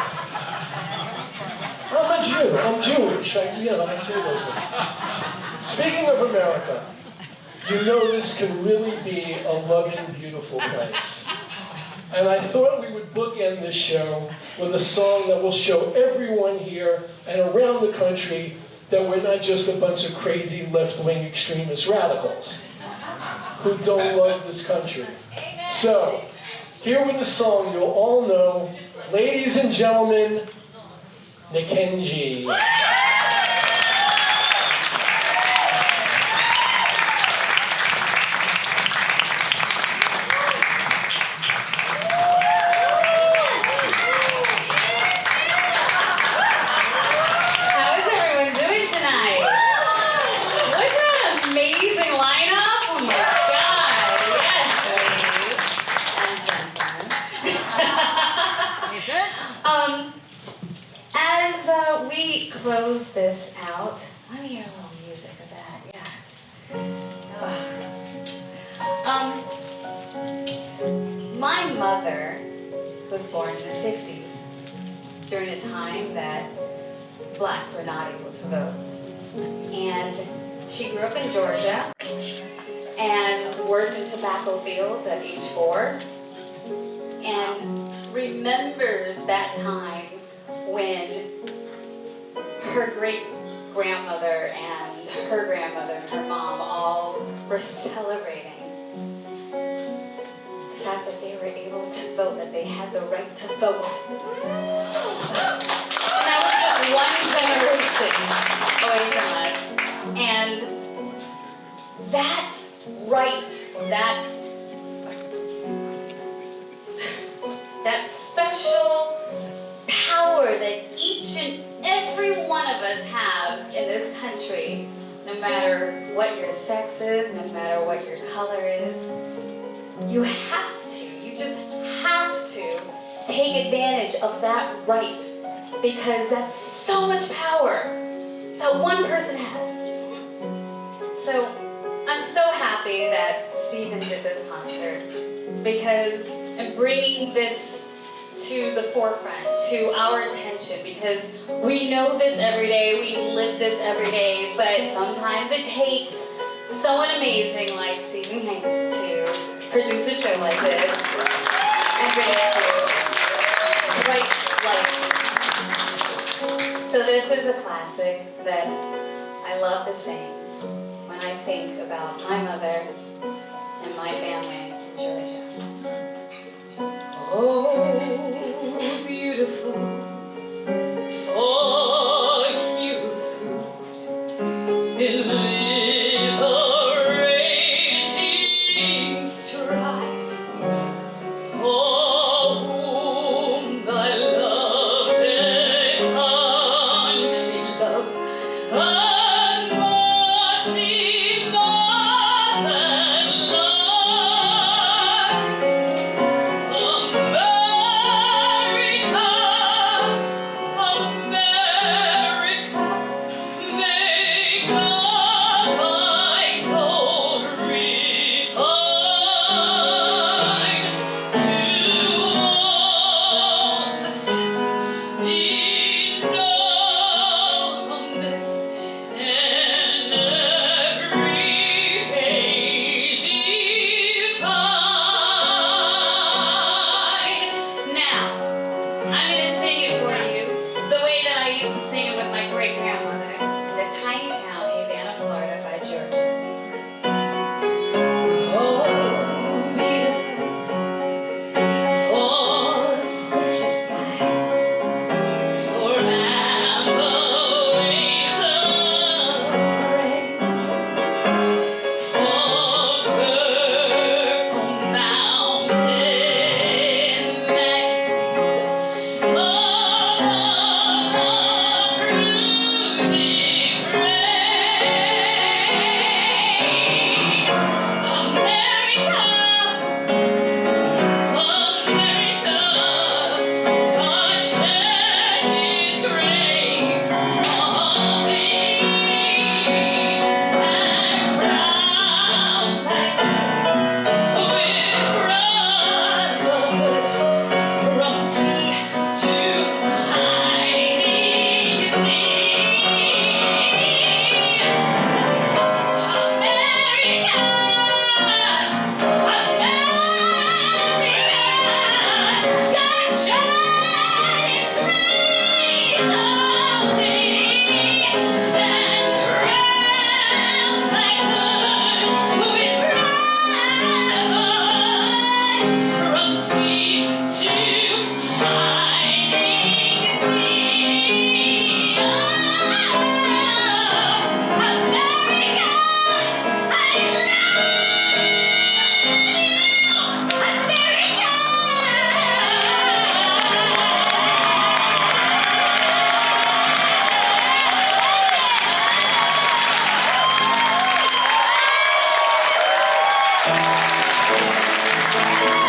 I'm a Jew. I'm Jewish. I say those things. Speaking of America, you know this can really be a loving, beautiful place. And I thought we would bookend this show with a song that will show everyone here and around the country that we're not just a bunch of crazy left-wing extremist radicals who don't love this country. So, here with the song you'll all know, ladies and gentlemen, Nikenji. Close this out. Let me hear a little music of that, yes. My mother was born in the 50s, during a time that blacks were not able to vote. And she grew up in Georgia and worked in tobacco fields at age 4 and remembers that time when her great-grandmother and her grandmother and her mom all were celebrating the fact that they were able to vote, that they had the right to vote. And that was just one generation away from us. And that right, that special power that each and every one of us have in this country, no matter what your sex is, no matter what your color is, you just have to take advantage of that right, because that's so much power that one person has. So I'm so happy that Stephen did this concert, because I'm bringing this to the forefront, to our attention, because we know this every day, we live this every day, but sometimes it takes someone amazing like Stephen Hanks to produce a show like this and bring it to right light. So this is a classic that I love to sing when I think about my mother and my family in Georgia. Oh, beautiful, for he was proved in liberating strife, for whom thy love Thank you.